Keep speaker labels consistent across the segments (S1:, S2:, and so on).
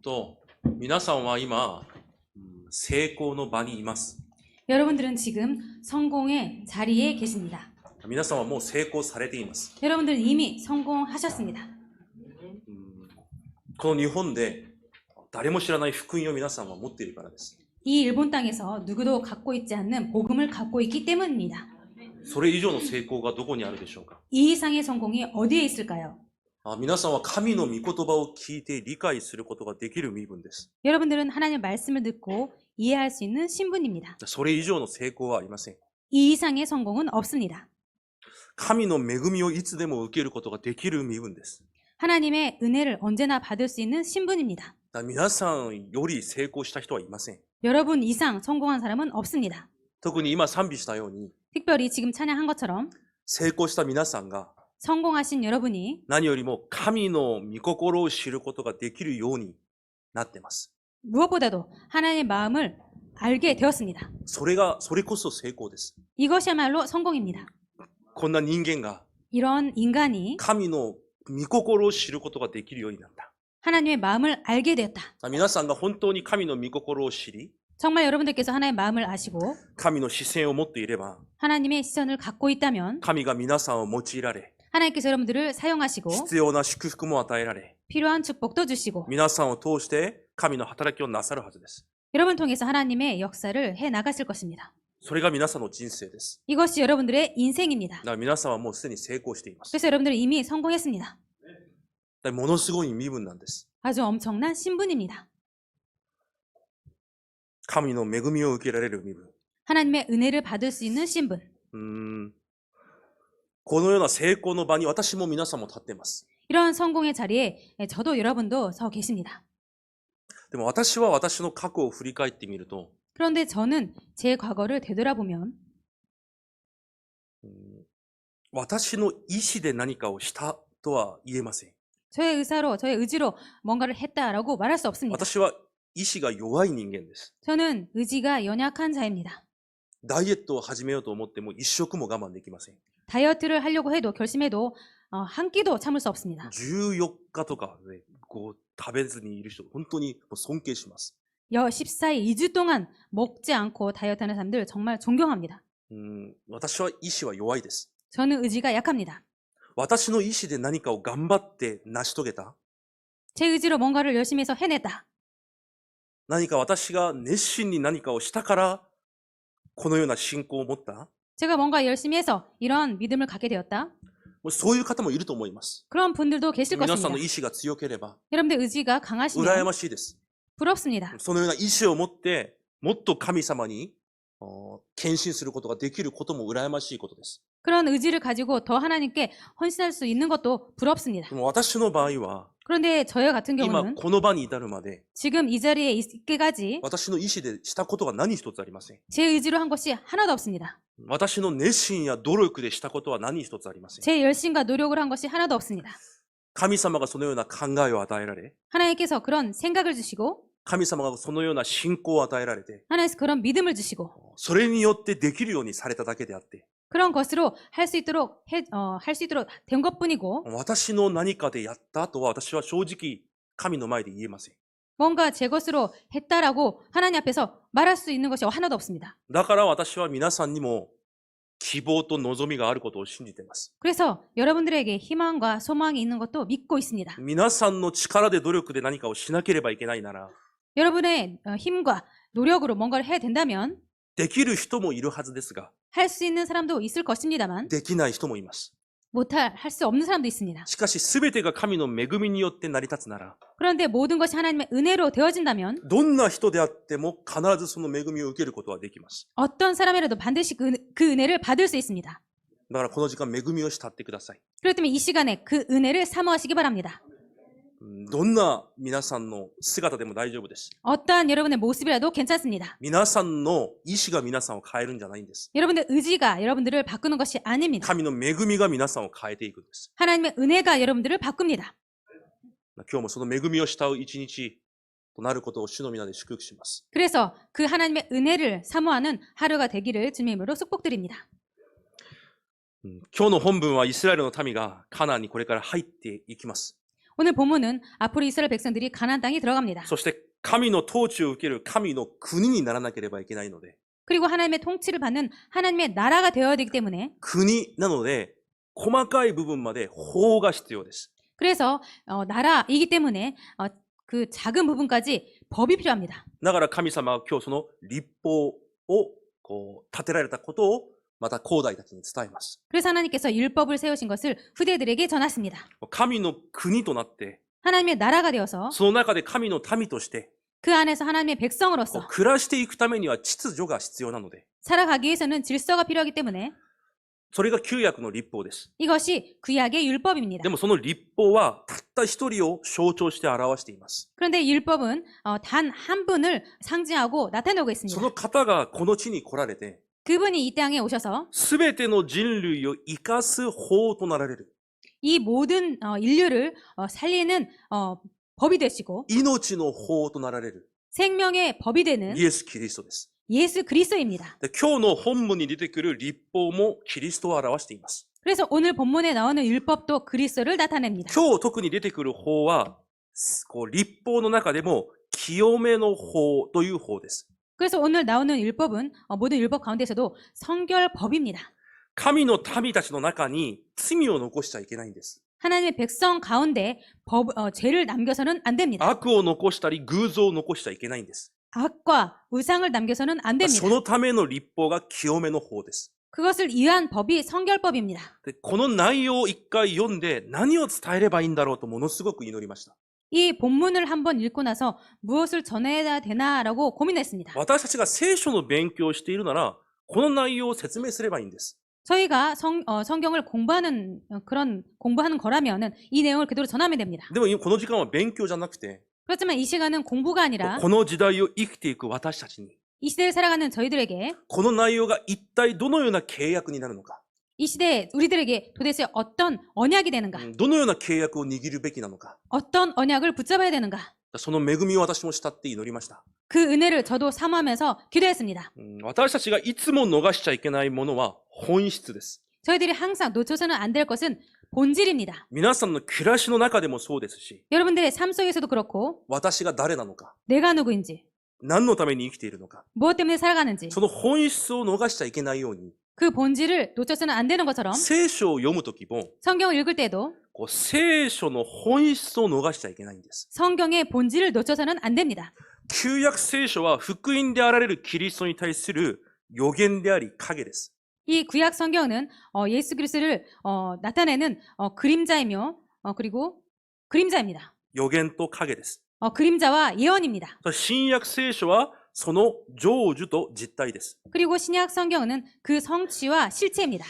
S1: と、皆さんは今、成功の場にいます。
S2: 여러분들은 지금 성공의 자리에 계십니다.
S1: 皆さんはもう成功されています。
S2: 여러분들은 이미 성공하셨습니다.
S1: この日本で誰も知らない福音を皆さんは持っているからです。
S2: 이 일본 땅에서 누구도 갖고 있지 않는 복음을 갖고 있기 때문입니다.
S1: それ以上の成功がどこにあるでしょうか。
S2: 이 이상의 성공이 어디에 있을까요?
S1: 皆さんは神の御言葉を聞いて理解することができる身分です。
S2: 여러분들은 하나님의 말씀을 듣고 이해할 수 있는 신분입니다.
S1: それ以上の成功はありません。
S2: 이 이상의 성공은 없습니다.
S1: 神の恵みをいつでも受けることができる身分です。
S2: 하나님의 은혜를 언제나 받을 수 있는 신분입니다.
S1: 皆さんより成功した人はいません。
S2: 여러분 이상 성공한 사람은 없습니다.
S1: 特に今賛美したように、
S2: 특별히 지금 찬양한 것처럼
S1: 成功した皆さんが
S2: 성공하신 여러분이
S1: 何よりも神の御心を知ることができるようになっています。
S2: 무엇보다도 하나님의 마음을 알게 되었습니다.
S1: それこそ成功です。
S2: 이것이야말로 성공입니다.
S1: こんな人間が
S2: 이런 인간이
S1: 神の御心を知ることができるようになった。
S2: 하나님의 마음을 알게 되었다.
S1: 皆さんが本当に神の御心を知り、
S2: 정말 여러분들께서 하나님의 마음을 아시고
S1: 神の視線を持っていれば、
S2: 하나님의 시선을 갖고 있다면
S1: 神が皆さんを用いられ、
S2: 하나님께서 여러분들을 사용하시고
S1: 必要な祝福も与えられ、
S2: 필요한 축복도 주시고
S1: 皆さんを通して神の働きをなさるはずです。
S2: 여러분 통해서 하나님의 역사를 해 나가실 것입니다.
S1: それが皆さんの人生です。
S2: 이것이 여러분들의 인생입니다.
S1: だから皆さんはもうすでに成功しています。
S2: 그래서 여러분들은 이미 성공했습니다.
S1: ものすごい身分なんです。
S2: 아주 엄청난 신분입니다.
S1: 神の恵みを受けられる身分。
S2: 하나님의 은혜를 받을 수 있는 신분.
S1: このような成功の場に私も皆さんも立っています。
S2: 이런 성공의 자리에 저도 여러분도 서 계십니다.
S1: でも私は私の過去を振り返ってみると、
S2: 그런데 저는 제 과거를 되돌아보면
S1: 私の意思で何かをしたとは言えません。
S2: 저의 의사로, 저의 의지로 뭔가를 했다라고 말할 수 없습니다.
S1: 私は意志が弱い人間です。
S2: 저는 의지가 연약한 자입니다.
S1: ダイエットを始めようと思っても一食も我慢できません。
S2: 다이어트를 하려고 해도 결심해도 한 끼도 참을 수 없습니다.
S1: 14日とかね、食べずにいる人、本当に尊敬します。
S2: 14일, 2주 동안 먹지 않고 다이어트하는 사람들 정말 존경합니다.
S1: 私は意志は弱いです。
S2: 저는 의지가 약합니다.
S1: 私の意志で何かを頑張って成し遂げた。
S2: 제 의지로 뭔가를 열심히 해서 해냈다.
S1: 何か私が熱心に何かをしたから、このような信仰を持った。
S2: 제가 뭔가 열심히 해서 이런 믿음을 갖게 되었다.
S1: そういう方もいると思います。
S2: 그런 분들도 계실
S1: 皆さん
S2: 것입니다.
S1: の意志が強ければ、
S2: 여러분들 의지가
S1: 羨
S2: 강하시면
S1: ましいです。
S2: 부럽습니다.
S1: そのような意志を持って、もっと神様に献身することができることも羨ましいことです。
S2: 그런 의지를 가지고 더 하나님께 헌신할 수 있는 것도 부럽습니다.
S1: でも私の場合は、
S2: 그런데 저희 같은
S1: 今
S2: 경우는
S1: この場に至るまで、
S2: 지금 이 자리에 있기까지
S1: 私の意志でしたことが何一つありません。
S2: 제 의지로 한 것이 하나도 없습니다.
S1: 私の熱心や努力でしたことは何一つありません。
S2: 제 열심과 노력을 한 것이 하나도 없습니다.
S1: 神様がそのような考えを与えられ、
S2: 하나님께서 그런 생각을 주시고
S1: 神様がそのような信仰を与えられて、
S2: 하나님께서 그런 믿음을 주시고
S1: それによってできるようにされただけであって、
S2: 그런 것으로 할 수 있도록 된 것뿐이고
S1: 私の何かでやったとは私は正直神の前で言えません。
S2: 뭔가 제 것으로 했다라고 하나님 앞에서 말할 수 있는 것이 하나도 없습니다.
S1: だから私は皆さんにも希望と望みがあることを信じています。
S2: 그래서 여러분들에게 희망과 소망이 있는 것도 믿고 있습니다.
S1: 皆さんの力で努力で何かをしなければいけないなら、
S2: 여러분의 힘과 노력으로 뭔가를 해야 된다면
S1: できる人もいるはずですが、
S2: 할 수 있는 사람도 있을 것입니다만
S1: できない人もいます。
S2: 할 수 없는 사람도 있습니다.
S1: しかし全てが神の恵みによって成り立つなら、
S2: 그런데 모든 것이 하나님의 은혜로 되어진다면
S1: どんな人であっても必ずその恵みを受けることはできます。
S2: 어떤 사람이라도 반드시 그 은혜를 받을 수 있습니다.
S1: だからこの時間恵みを慕ってください。
S2: 그렇기 때문에 이 시간에 그 은혜를 사모하시기 바랍니다.
S1: どんな皆さんの姿でも大丈夫です。
S2: 어떠한 여러분의 모습이라도 괜찮습니다.
S1: 皆さんの意志が皆さんを変えるんじゃないんです。
S2: 여러분의 의지가 여러분들을 바꾸는 것이 아닙니다.
S1: 神の恵みが皆さんを変えていくんです。
S2: 하나님의 은혜가 여러분들을 바꿉니다.
S1: 今日もその恵みを慕う一日となることを主の皆で祝福します。
S2: 그래서 그 하나님의 은혜를 사모하는 하루가 되기를 주님으로 축복드립니다.
S1: 今日の本文はイスラエルの民がカナンにこれから入っていきます。
S2: 오늘 본문은 앞으로 이스라엘 백성들이 가나안 땅에 들어갑니다.
S1: そして神の統治を受ける神の国にならなければいけないので、
S2: 그리고 하나님의 통치를 받는 하나님의 나라가 되어야 되기 때문에
S1: 国なので細かい部分まで法が必要です。
S2: 그래서 나라이기 때문에 그 작은 부분까지 법이 필요합니다.
S1: だから神様は今日その律法を立てられたことをまた後代たちに伝えます。
S2: 그래서 하나님께서 율법을 세우신 것을 후대들에게 전했습니다.
S1: 神の国となって、
S2: 하나님의 나라가 되어서
S1: その中で神の民として
S2: 그 안에서 하나님의 백성으로서
S1: 暮らしていくためには秩序が必要なので、
S2: 살아가기 위해서는 질서가 필요하기 때문에
S1: それが旧約の律法です。
S2: 이것이 구약의 율법입니다.
S1: でもその律法はたった一人を象徴して表しています。
S2: 그런데 율법은 단 한 분을 상징하고 나타내고
S1: そ
S2: 있습니다.
S1: の方がこの地に来られて、
S2: 그분이 이 땅에 오셔서
S1: すべての人類を生かす法となられる。
S2: 이 모든 인류를 살리는 법이 되시고
S1: 命の法となられる。
S2: 생명의 법이 되는
S1: イエス・キリストです。
S2: 예수 그리스도입니다.
S1: で今日の本文に出てくる律法もキリストを表しています。
S2: 그래서 오늘 본문에 나오는 율법도 그리스도를 나타냅니다.
S1: 今日特に出てくる法は、律法の中でも清めの法という法です。
S2: 그래서 오늘 나오는 율법은 모든 율법 가운데서도 성결법입니다.
S1: 神の民たちの中に罪を残しちゃいけないんです。
S2: 하나님의 백성 가운데 죄를 남겨서는 안 됩니다.
S1: 悪を残したり偶像を残しちゃいけないんです。
S2: 악과 우상을 남겨서는 안 됩니다.
S1: そのための律法が清めの法です。
S2: 그것을 위한 법이 성결법입니다.
S1: でこの内容を一回読んで何を伝えればいいんだろうとものすごく祈りました。
S2: 이 본문을 한번 읽고 나서 무엇을 전해야 되나라고 고민했습니다.
S1: 私たちが聖書の勉強をしているならこの内容を説明すればいいんです。
S2: 저희가 성경을 공부하는 거라면은 이 내용을 그대로 전하면 됩니다.
S1: でもこの時間は勉強じゃなくて
S2: 그렇지만 이 시간은 공부가 아니라
S1: この時代を生きていく私たちに
S2: 이 시대를 살아가는 저희들에게
S1: この内容が一体どのような契約になるのか、
S2: 이 시대에 우리들에게 도대체 어떤 언약이 되는가,
S1: どのような契約を握るべきなのか、
S2: 어떤 언약을 붙잡아야 되는가,
S1: その恵みを私も慕って祈りました。
S2: 그 은혜를 저도 사모하면서 기도했습니다.
S1: 私たちがいつも逃しちゃいけないものは本質です。
S2: 저희들이 항상 놓쳐서는 안 될 것은 본질입니다.
S1: 皆さんの暮らしの中でもそうですし、
S2: 여러분들의 삶 속에서도 그렇고
S1: 私が誰なのか、
S2: 내가 누구인지,
S1: 何のために生きているのか、
S2: 무엇 때문에 살아가는지
S1: その本質を逃しちゃいけないように、
S2: 그 본질을 놓쳐서는 안 되는 것처럼
S1: 聖書を読むときも、
S2: 성경을 읽을 때도
S1: 聖書の本質を逃しちゃいけないんです。
S2: 성경의 본질을 놓쳐서는 안 됩니다.
S1: 旧約聖書は福音であられるキリストに対する予言であり影です。
S2: 이 구약 성경은 예수 그리스도를 나타내는 그림자이며 그리고 그림자입니다.
S1: 予言と影です。
S2: 그림자와 예언입니다.
S1: 新約聖書はその成就と実体です。
S2: 그리고 신약 성경은 그 성취와 실체입니다.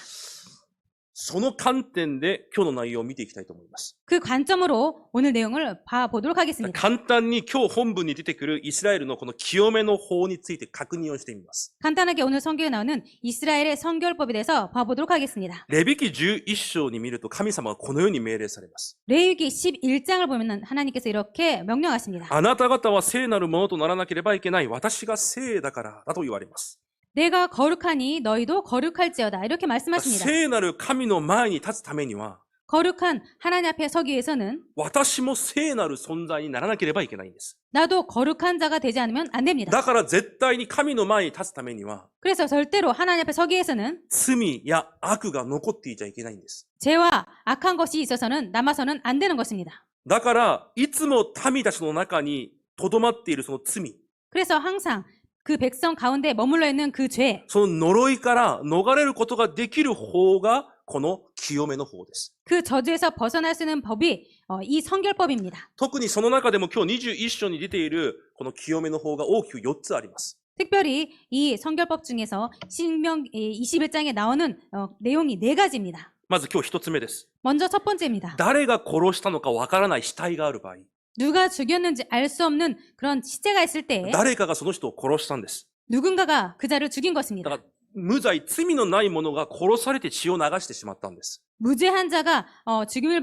S1: その観点で今日の内容を見ていきたいと思います。
S2: 그 관점으로 오늘 내용을 봐보도록 하겠습니다.
S1: 簡単に今日本文に出てくるイスラエルのこの清めの法について確認をしてみます。
S2: 간단하게 오늘 성경에 나오는 이스라엘의 성결법에 대해서 봐보도록 하겠습니다.
S1: レビ記11章に見ると神様はこのように命令されます。
S2: 레위기 11장을 보면 하나님께서 이렇게 명령하십니다.
S1: あなた方は聖なるものとならなければいけない。私が聖だからだと言われます。
S2: 내가 거룩하니 너희도 거룩할지어다 이렇게 말씀하십니다.
S1: 聖なる神の前に立つためには
S2: 거룩한 하나님 앞에 서기 위해서는
S1: 私も聖なる存在にならなければいけないんです。
S2: 나도 거룩한 자가 되지 않으면 안 됩니다.
S1: だから絶対に神の前に立つためには
S2: 그래서 절대로 하나님 앞에 서기 위해서는
S1: 罪や悪が残っていちゃいけないんです。
S2: 죄와 악한 것이 있어서는 남아서는 안 되는 것입니다.
S1: だからいつも民たちの中に留まっているその罪、
S2: 그래서 항상 그 백성 가운데 머물러 있는 그 죄,
S1: その呪いから逃れることができる法がこの清めの法です。
S2: 그 저주에서 벗어날 수 있는 법이 이 성결법입니다.
S1: 特にその中でも今日21章に出ているこの清めの法が大きく4つあります。
S2: 특별히 이 성결법 중에서 신명 21장에 나오는 내용이 4가지입니다.
S1: まず今日1つ目です。
S2: 먼저 첫 번째입니다.
S1: 誰が殺したのかわからない死体がある場合、
S2: 누가 죽였는지 알 수 없는 그런 시체가 있을 때
S1: 誰かがその人を殺したんです。
S2: 누군가가 그 자를 죽인
S1: だ
S2: 것입니다.
S1: から無罪、罪のない者が殺されて血を流してしまったんです。
S2: 무죄한 자가 죽임을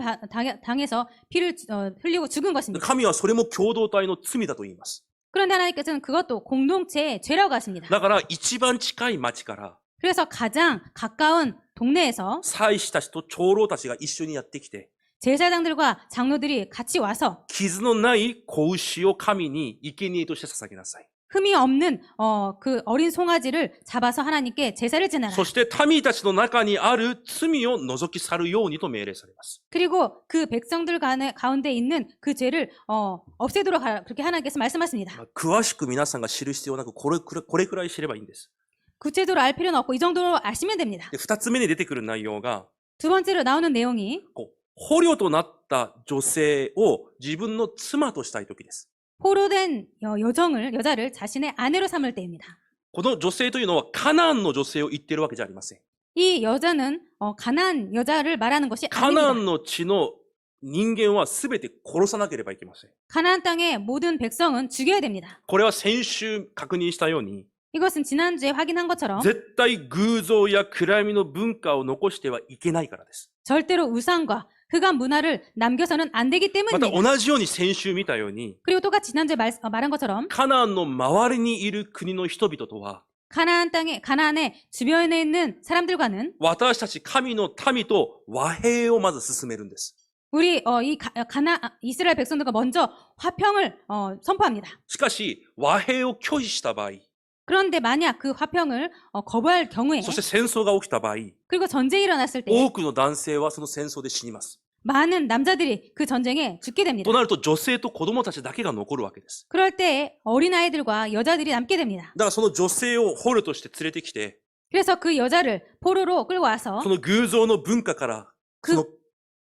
S2: 당해서 피를 흘리고 죽은 것입니다.
S1: 神はそれも共同体の罪だと言います。
S2: 그런데 하나님께서는 그것도 공동체의 죄라고 하십니다.
S1: だから一番近い町から
S2: 그래서 가장 가까운 동네에서
S1: 祭司たちと長老たちが一緒にやってきて、
S2: 제사장들과 장로들이 같이 와서
S1: 傷のない子牛を神に生贄として捧げなさい。
S2: 흠이 없는 그 어린 송아지를 잡아서 하나님께 제사를 지내라.
S1: そして民たちの中にある罪を除き去るようにと命令されます。
S2: 그리고 그 백성들 가운데 있는 그 죄를 없애도록 하라. 그렇게 하나님께서 말씀하십니다.
S1: 詳しく皆さんが知る必要なく、これくらい知ればいいんです。
S2: 구체적으로 알 필요는 없고 이 정도로 아시면 됩니다.
S1: で、二つ目に出てくる内容が、
S2: 두 번째로 나오는 내용이
S1: 捕虜となった女性を自分の妻としたい時です。
S2: 포로된 여자를 자신의 아내로 삼을 때입니다.
S1: この女性というのはカナンの女性を言っているわけじゃありません。
S2: 이 여자는 가나안 여자를 말하는 것이
S1: カナ
S2: 아닙니다.
S1: ンの地の人間は全て殺さなければいけません。
S2: 가나안 땅의 모든 백성은 죽여야 됩니다.
S1: これは先週確認したように、
S2: 이것은 지난주에 확인한 것처럼
S1: 絶対偶像や暗闇の文化を残してはいけないからです。
S2: 절대로 우상과 흑암 문화를 남겨서는 안 되기
S1: また
S2: 때문입니다.
S1: 同じように先週見たように、
S2: 그리고 똑같이 지난주에 말한 것처럼
S1: カナンの周りにいる国の人々とは、
S2: 가나안의 주변에 있는 사람들과는
S1: 私たち神の民と和平をまず進めるんです。
S2: 우리 이스라엘 백성들과 먼저 화평을 선포합니다.
S1: しかし、和平を拒否した場合、
S2: 그런데 만약 그 화평을 거부할 경우에
S1: そして戦争が起きた場合、
S2: 그리고 전쟁이 일어났을 때
S1: 多くの男性はその戦争で死にます。
S2: 많은 남자들이 그 전쟁에 죽게 됩니다.
S1: となると女性と子供たちだけが残るわけです。
S2: 그럴 때 어린아이들과 여자들이 남게 됩니다.
S1: だからその女性を捕虜として連れてきて、
S2: 그래서 그 여자를 포로로 끌고 와서
S1: その偶像の文化から、
S2: 그
S1: その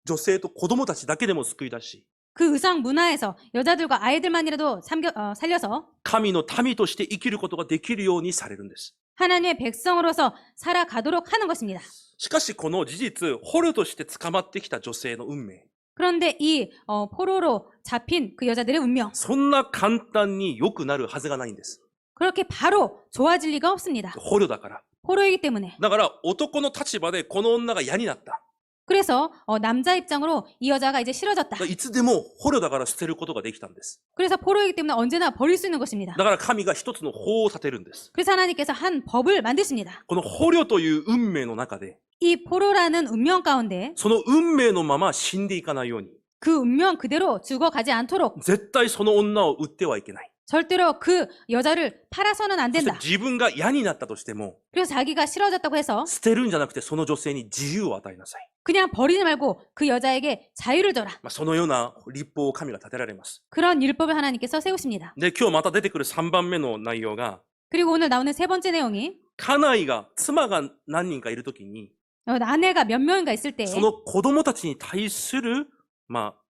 S1: 女性と子供たちだけでも救い出し、
S2: 그 의상 문화에서 여자들과 아이들만이라도 살려서
S1: 神の民として生きることができるようにされるんです。
S2: 하나님의 백성으로서 살아가도록 하는 것입니다.
S1: しかしこの事実、捕虜として捕まってきた女性の運命、
S2: 그런데 이 포로로 잡힌 그 여자들의 운명
S1: そんな簡単に良くなるはずがないんです。
S2: 그렇게 바로 좋아질 리가 없습니다.
S1: 捕虜だから。
S2: 포로이기 때문에.
S1: だから男の立場でこの女が嫌になった。
S2: 그래서 남자 입장으로 이 여자가 이제 싫어졌다.
S1: いつでも捕虜だから捨てることができたんです。
S2: 그래서 포로이기 때문에 언제나 버릴 수 있는 것입니다.
S1: だから神が一つの法を立てるんです。
S2: 그래서 하나님께서 한 법을 만드십니다.
S1: この捕虜という運命の中で、
S2: 이 포로라는 운명 가운데
S1: その運命のまま死んでいかないように、
S2: 그 운명 그대로 죽어가지 않도록
S1: 絶対その女を売ってはいけない。
S2: 절대로 그 여자를 팔아서는 안
S1: そして
S2: 된다.
S1: 自分が嫌になったとしても、
S2: 그래서 자기가 싫어졌다고 해서
S1: 捨てるんじゃなくてその女性に自由を与えなさい。
S2: 그냥 버리지 말고 그 여자에게 자유를 줘라.
S1: そのような立法を神が立てられます。
S2: 그런 율법을 하나님께서 세우십니다.
S1: で、今日また出てくる3番目の内容が、
S2: 그리고 오늘 나오는 세 번째 내용이
S1: 家内が、妻が何人かいるときに、
S2: 아내가 몇 명인가 있을 때
S1: その子供たちに対する、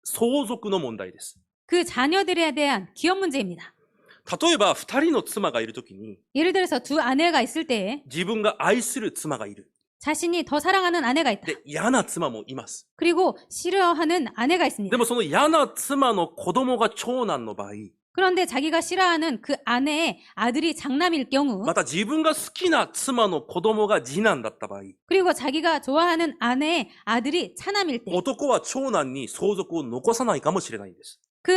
S1: 相続の問題です。
S2: 그 자녀들에 대한 기업 문제입니다.
S1: 例えば、2人の妻がいるときに、
S2: 예를 들어서 두 아내가 있을 때에
S1: 自分が愛する妻がいる。
S2: 자신이 더 사랑하는 아내가 있다.
S1: で、嫌な妻もいます。
S2: 그리고 싫어하는 아내가 있습니다.
S1: でもその嫌な妻の子供が長男の場合、
S2: 그런데 자기가 싫어하는 그 아내의 아들이 장남일 경우
S1: また自分が好きな妻の子供が次男だった場合、
S2: 그리고 자기가 좋아하는 아내의 아들이 차남일 때
S1: 男は長男に相続を残さないかもしれないんです。
S2: 그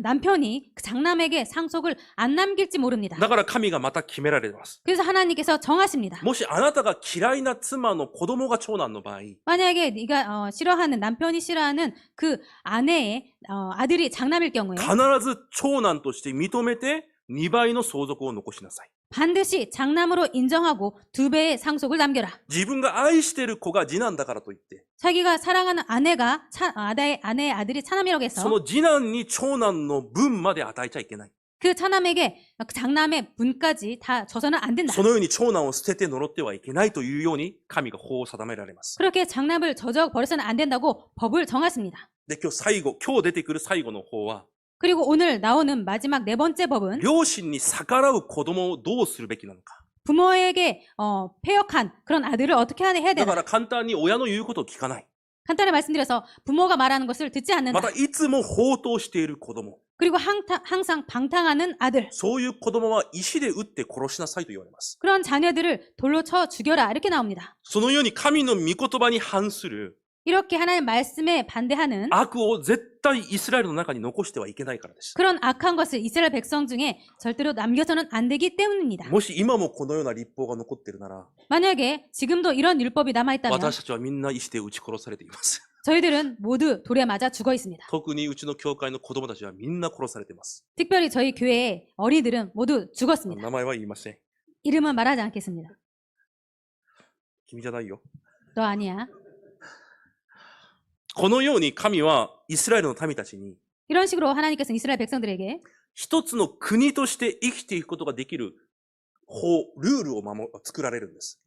S2: 남편이 그 장남에게 상속을 안 남길지 모릅니다.
S1: だから神がまた決められます。
S2: 그래서 하나님께서 정하십니다.
S1: もしあなたが嫌いな妻の子供が長男の場合、
S2: 만약에 네가 싫어하는 남편이 싫어하는 그 아내의 아들이 장남일 경우에
S1: 必ず長男として認めて2倍の相続を残しなさい。
S2: 반드시 장남으로 인정하고 2배의 상속을 남겨라.
S1: 自分が愛してる子が次男だからといって、
S2: 자기가 사랑하는 아내의 아들이 차남이라고 해서
S1: その次男に長男の分まで与えちゃいけない。
S2: 그 차남에게 그 장남의 분까지 다 줘서는 안 된다.
S1: そのように長男を捨てて呪ってはいけないというように神が法を定められます。
S2: 그렇게 장남을 저적 버려서는 안 된다고 법을 정하십니다.
S1: で、今日出てくる最後の法は、
S2: 그리고 오늘 나오는 마지막 네 번째 법은
S1: 両親に逆らう子供をどうするべきなのか。
S2: 부모에게 패역한 그런 아들을 어떻게 해야
S1: だか
S2: 되나.
S1: ら簡単に親の言うことを聞かない。
S2: 간단히 말씀드려서 부모가 말하는 것을 듣지
S1: ま
S2: 않는다.
S1: たいつも放蕩している子供。
S2: 그리고 항상 방탕하는 아들.
S1: そういう子供は石で撃って殺しなさいと言われます。
S2: 그런 자녀들을 돌로 쳐 죽여라 이렇게 나옵니다.
S1: そのように神の御言葉に反する
S2: 이렇게 하나님 말씀에 반대하는
S1: 悪を絶対イスラエルの中に残してはいけないからです。
S2: 그런 악한 것을 이스라엘 백성 중에 절대로 남겨서는 안 되기 때문입니다.
S1: もし今もこのような立法が残っているなら、
S2: 만약에 지금도 이런 율법이 남아있다면
S1: 私たちはみんな石で撃ち殺されています。
S2: 저희들은 모두 돌에 맞아 죽어 있습니다.
S1: 特にうちの教会の子供たちはみんな殺されています。
S2: 특별히 저희 교회의 어린이들은 모두 죽었습니다.
S1: 名前は言いません。
S2: 이름은 말하지 않겠습니다.
S1: 君じゃないよ。
S2: 너 아니야.
S1: このように神はイスラエルの民たちに
S2: 이런 식으로 하나님께서 이스라엘 백성들에게
S1: 一つの国として生きていくことができる法、ルールを作られるんです。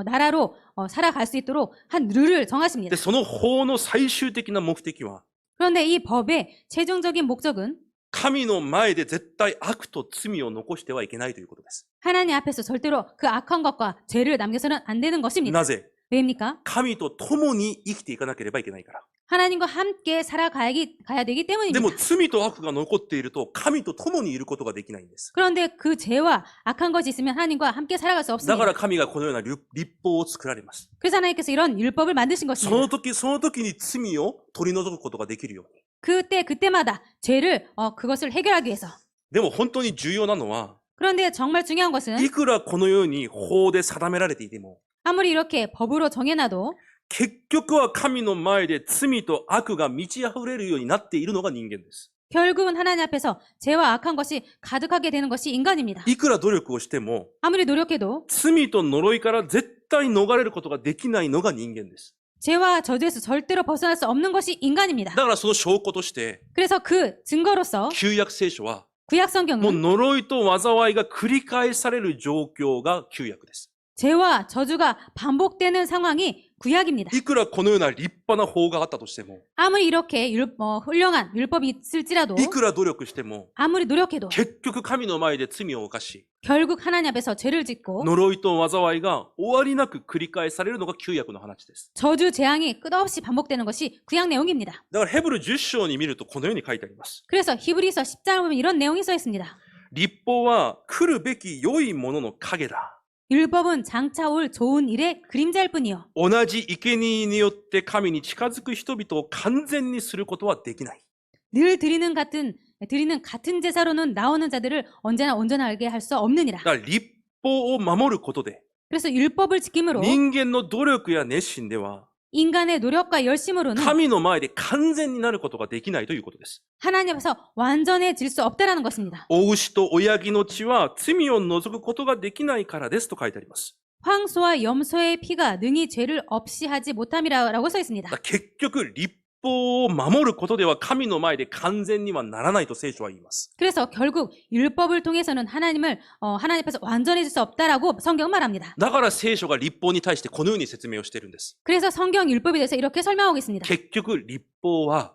S2: 나라로 살아갈 수 있도록 한 룰을 정하십니다.
S1: で、その法の最終的な目的は
S2: 그런데 이 법의 최종적인 목적은
S1: 神の前で絶対悪と罪を残してはいけないということです。
S2: 하나님 앞에서 절대로 그 악한 것과 죄를 남겨서는 안 되는 것입니다.
S1: なぜ
S2: 왜입니까?
S1: 神と共に生きていかなければいけないから。
S2: 하나님과 함께 살아가야 되기
S1: で
S2: 때문입니다.
S1: も罪と悪が残っていると神と共にいることができないんです。
S2: 그런데 그 죄와 악한 것이 있으면 하나님과 함께 살아갈 수
S1: だか
S2: 없습니다.
S1: ら神がこのような律法を作られます。
S2: 그래서 하나님께서 이런 율법을 만드신
S1: その
S2: 것입니다.
S1: 時その時に罪を取り除くことができるように。
S2: 그때마다 죄를 그것을 해결하기 위해서.
S1: でも本当に重要なのは
S2: 그런데 정말 중요한 것은
S1: いくらこのように法で定められていても
S2: 아무리 이렇게 법으로 정해놔도
S1: 結局は神の前で罪と悪が満ち溢れるようになっているのが人間です。
S2: 결국은 하나님 앞에서 죄와 악한 것이 가득하게 되는 것이 인간입니다.
S1: いくら努力をしても
S2: 아무리 노력해도
S1: 罪と呪いから絶対逃れることができないのが人間です。
S2: 죄와 저주에서 절대로 벗어날 수 없는 것이 인간입니다.
S1: だからその証拠として
S2: 그래서 그 증거로서
S1: 旧約聖書は
S2: 구약
S1: もう
S2: 성경은
S1: 呪いと災いが繰り返される状況が旧約です。
S2: 죄와 저주가 반복되는 상황이 구약입니다.
S1: いくらこのような立派な法があったとしても
S2: 아무리 이렇게 훌륭한 율법이 있을지라도
S1: いくら努力しても
S2: 아무리 노력해도
S1: 結局神の前で罪を犯し
S2: 결국 하나님 앞에서 죄를 짓고
S1: 呪いと災いが終わりなく繰り返されるのが旧約の話です。
S2: 저주 재앙이 끝없이 반복되는 것이 구약 내용입니다.
S1: だからヘブル10章に見るとこのように書いてあります。
S2: 그래서 히브리서 10장을 보면 이런 내용이 써 있습니다.
S1: 律法は来るべき良いものの影だ。
S2: 율법은 장차 올 좋은 일의 그림자일 뿐이요.
S1: 同じ生贄によって神に近づく人々を完全にすることはできない。
S2: 늘 드리는 같은 제사로는 나오는 자들을 언제나 온전하게 할 수 없느니라.
S1: だから律法を守ることで
S2: 그래서 율법을 지킴으로
S1: 人間の努力や熱心では
S2: 인간의 노력과 열심으로는
S1: 神の前で完全になることができないということです。
S2: 하나님 앞에서 완전해질 수 없다라는 것입니다.
S1: お牛と親木の血は罪を除くことができないからですと書いてあります。
S2: 황소와 염소의 피가 능히 죄를 없이 하지 못함이라고 써 있습니다.
S1: だから結局律法を守ることでは神の前で完全にはならないと聖書は言います。
S2: 그래서 결국 율법을 통해서는 하나님 앞에서 완전해질 수 없다라고 성경은 말합니다.
S1: だから聖書が律法に対してこのように説明をしているんです。
S2: 그래서 성경 율법에 대해서 이렇게 설명하고 있습니다.
S1: 結局律法は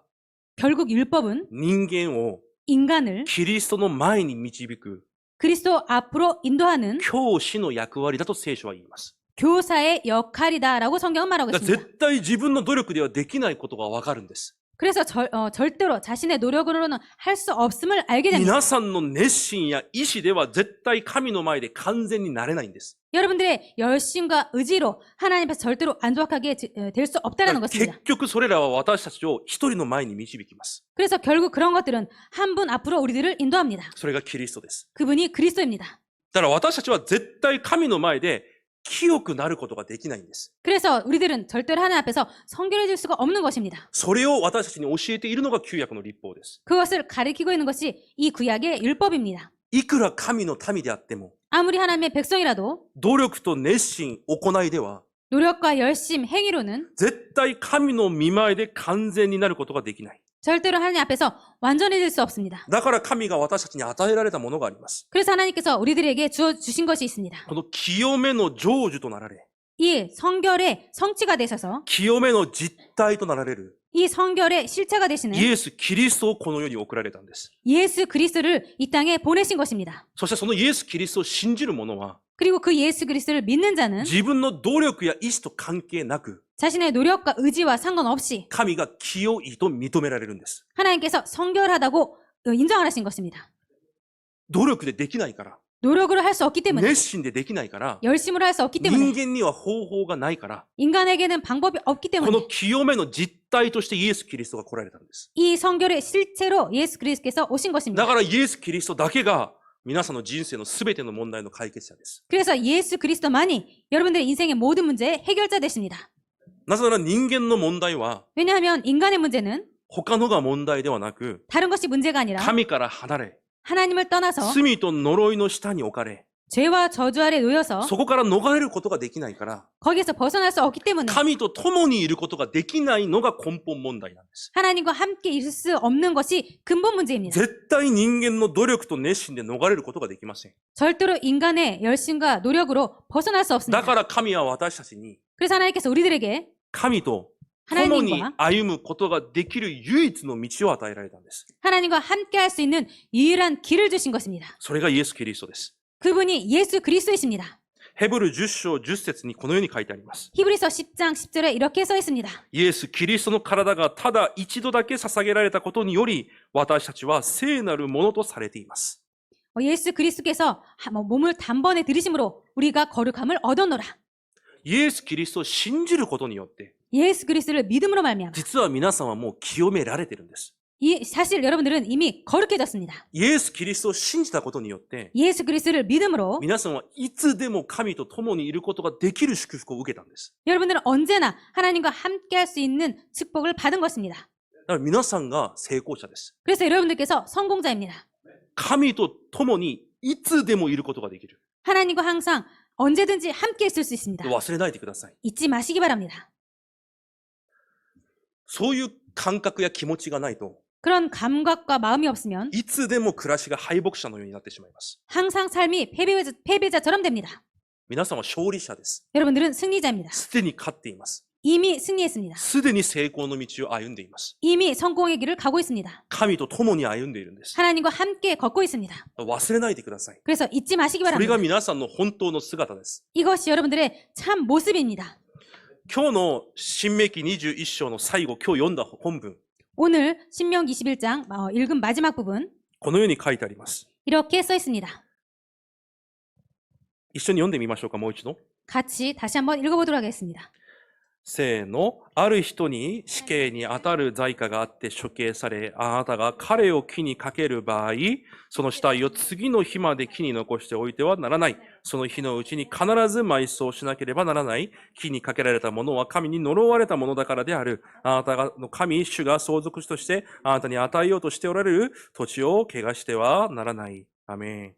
S2: 결국 율법은
S1: 人間を
S2: 인간을
S1: キリストの前に導く
S2: 그리스도 앞으로 인도하는
S1: 教師の役割だと聖書は言います。
S2: 교사의 역할이다라고 성경은 말하고
S1: だから
S2: 있습니다.
S1: 絶対自分の努力ではできないことがわかるんです。
S2: 그래서 절대로 자신의 노력으로는 할 수 없음을 알게 됩니다.
S1: 皆さんの熱心や意志では絶対神の前で完全になれないんです。
S2: 여러분들의 열심과 의지로 하나님 앞에서 절대로 완벽하게 될 수
S1: だか
S2: 없다라는
S1: ら
S2: 것입니다.
S1: 結局それらは私たちを一人の前に導きます。
S2: 그래서 결국 그런 것들은 한 분 앞으로 우리들을 인도합니다.
S1: それがキリストです。
S2: 그분이 그리스도입니다.
S1: だから私たちは絶対神の前で清くなることができないんです。
S2: 그래서 우리들은 절대로 하나님 앞에서 성결해질 수가 없는 것입니다.
S1: それを私たちに教えているのが旧約の律法です。
S2: 그것을 가리키고 있는 것이 이 구약의 율법입니다.
S1: いくら神の民であっても
S2: 아무리 하나님의 백성이라도
S1: 努力と熱心、行いでは
S2: 노력과 열심, 행위로는
S1: 絶対神の御前で完全になることができない。
S2: 절대로 하나님 앞에서 완전해질 수 없습니다.
S1: だから神が私たちに与えられたものがあります。
S2: 그래서 하나님께서 우리들에게 주신 것이 있습니다.
S1: この清めの成就となられ、
S2: 이 성결의 성취가 되셔서
S1: 清めの実体となられる
S2: 이 성결의 실체가 되시는
S1: イエス・キリストをこの世に送られたんです。
S2: 예수 그리스도를 이 땅에 보내신 것입니다.
S1: そしてそのイエス・キリストを信じる者は
S2: 그리고 그 예수 그리스도를 믿는 자는
S1: 自分の努力や意志と関係なく
S2: 자신의 노력과 의지와 상관없이
S1: 神が清いと認められるんです。
S2: 하나님께서 성결하다고 인정하신 것입니다.
S1: 努力でできないから、
S2: 노력으로 할 수 없기 때문에
S1: 熱心でできないから、
S2: 열심으로 할 수 없기
S1: 人
S2: 때문에
S1: 間には方法がないから、
S2: 인간에게는 방법이 없기
S1: こ
S2: 때문에
S1: の清めの実体としてイエス・キリストが来られたんです。
S2: 이 성결의 실체로 예수 그리스도께서 오신
S1: だ
S2: 것입니다.
S1: からイエス・キリストだけが皆さんの人生のすべての問題の解決者です。
S2: 그래서 예수 그리스도만이 여러분들의 인생의 모든 문제의 해결자 되십니다.
S1: なぜなら人間の問題は
S2: 왜냐하면 인간의 문제는
S1: 他のが問題ではなく
S2: 다른 것이 문제가 아니라
S1: 神から離れ
S2: 하나님을 떠나서
S1: 罪と呪いの下に置かれ
S2: 죄와 저주 아래 놓여서
S1: そこから逃れることができないから
S2: 거기에서 벗어날 수 없기 때문에
S1: 神と共にいることができないのが根本問題なんです。
S2: 하나님과 함께 있을 수 없는 것이 근본 문제입니다.
S1: 絶対人間の努力と熱心で逃れることができません。
S2: 절대로 인간의 열심과 노력으로 벗어날 수
S1: だ
S2: 없습니다.
S1: から神は私たちに
S2: 그래서 하나님께서 우리들에게
S1: 神と共に
S2: 하나님과
S1: 歩むことができる唯一の道を与えられたんです。
S2: 하나님과 함께 할 수 있는 유일한 길을 주신 것입니다.
S1: それがイエス・キリストです。
S2: 그분이 예수 그리스도이십니다.
S1: ヘブル10章10節にこのように書いてあります。
S2: 히브리서 10장 10절에 이렇게 써 있습니다.
S1: イエス・キリストの体がただ一度だけ捧げられたことにより、私たちは聖なるものとされています。
S2: 예수 그리스도께서 몸을 단번에 들이심으로 우리가 거룩함을 얻었노라.
S1: イエス・キリストを信じることによって、
S2: 예수 그리스도를 믿음으로 말미암아
S1: 実は皆さんはもう清められているんです。
S2: 사실 여러분들은 이미 거룩해졌습니다.
S1: イエス・キリストを信じたことによって、
S2: 예수 그리스도를 믿음으로
S1: 皆さんはいつでも神と共にいることができる祝福を受けたんです。
S2: 여러분들은 언제나 하나님과 함께 할 수 있는 축복을 받은 것입니다.
S1: だから皆さんが成功者です。
S2: 그래서 여러분들께서 성공자입니다.
S1: 神と共にいつでもいることができる。
S2: 하나님과 항상 언제든지 함께 있을 수 있습니다.
S1: 忘れないでください。
S2: 잊지 마시기 바랍니다.
S1: そういう感覚や気持ちがないと、
S2: 그런 감각과 마음이 없으면
S1: いつでも暮らしが敗北者のようになってしまいます。
S2: 항상 삶이 패배자처럼 됩니다.
S1: 皆さんは勝利者です。
S2: 여러분들은 승리자입니다.
S1: すでに勝っています。
S2: 이미 승리했습니다.
S1: すでに成功の道を歩んでいます。
S2: 이미 성공의 길을 가고 있습니다.
S1: 神と共に歩んでいるんです。
S2: 하나님과 함께 걷고 있습니다.
S1: 忘れないでください。
S2: 그래서 잊지 마시기
S1: それが
S2: 바랍니다.
S1: 皆さんの本当の姿です。
S2: 이것이 여러분들의 참 모습입니다.
S1: 今日の新明記21章の最後、今日読んだ本文、
S2: 오늘 신명기 21장 읽은 마지막 부분
S1: このように書いてあります。
S2: 이렇게 써 있습니다.
S1: 一緒に読んでみましょうか、もう一度。
S2: 같이 다시 한번 읽어보도록 하겠습니다.
S1: せーの。ある人に死刑に当たる罪過があって処刑され、あなたが彼を木にかける場合、その死体を次の日まで木に残しておいてはならない。その日のうちに必ず埋葬しなければならない。木にかけられたものは神に呪われたものだからである。あなたの神、主が相続としてあなたに与えようとしておられる土地を汚してはならない。アメン。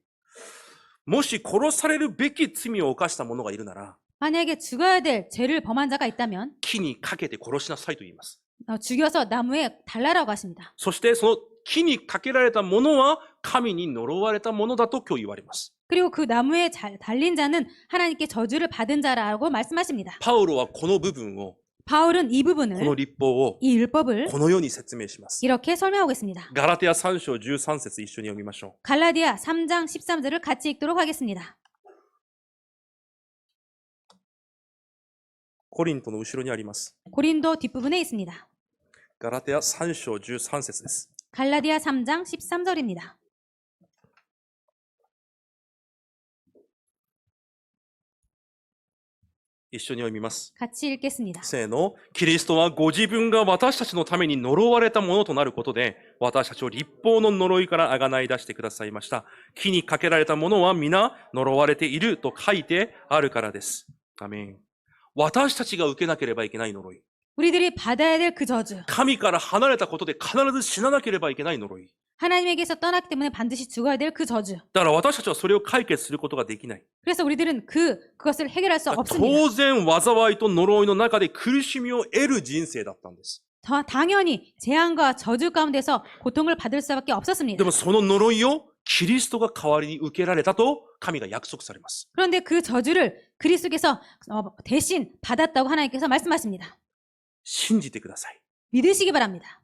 S1: もし殺されるべき罪を犯した者がいるなら、
S2: 만약에 죽어야 될 죄를 범한 자가 있다면
S1: 木にかけて殺しなさいと言います。
S2: 죽여서 나무에 달라라고 하십니다.
S1: そしてその木にかけられたものは神に呪われたものだと今日言われます。
S2: 그리고 그 나무에 달린 자는 하나님께 저주를 받은 자라고 말씀하십니다.
S1: パウロはこの部分を、
S2: 바울은 이
S1: この
S2: 부분을
S1: 律法を
S2: 이 율법을
S1: このように説明します。
S2: 이렇게 설명하고 있습니다.
S1: ガラテヤ3章13節一緒に読みましょう。
S2: 갈라디아 3장 13절을 같이 읽도록 하겠습니다.
S1: コリントの後ろにあります。
S2: 고린도 뒷부분에 있습니다.
S1: ガラテヤ3章13節です。
S2: 갈라디아 3장 13절입니다.
S1: 一緒に読みます。
S2: 같이 읽겠습니다.
S1: せーの。キリストはご自分が私たちのために呪われたものとなることで、私たちを律法の呪いからあがない出してくださいました。木にかけられたものは皆呪われていると書いてあるからです。アメン。私たちが受けなければいけない呪い。
S2: 우리들이 받아야 될 그 저주.
S1: 神から離れたことで必ず死ななければいけない呪い。
S2: 하나님에게서 떠났기 때문에 반드시 죽어야 될 그 저주.
S1: だから私たちはそれを解決することができない。
S2: 그래서 우리들은 그것을 해결할 수 없습니다.
S1: 当然、災いと呪いの中で苦しみを得る人生だったんです。
S2: 당연히 재앙과 저주 가운데서 고통을 받을 수밖에 없었습니다.
S1: でもその呪いをキリストが代わりに受けられたと神が約束されます。
S2: 그런데 그 저주를 그리스도께서 대신 받았다고 하나님께서 말씀하십니다.
S1: 信じてください。
S2: 믿으시기 바랍니다.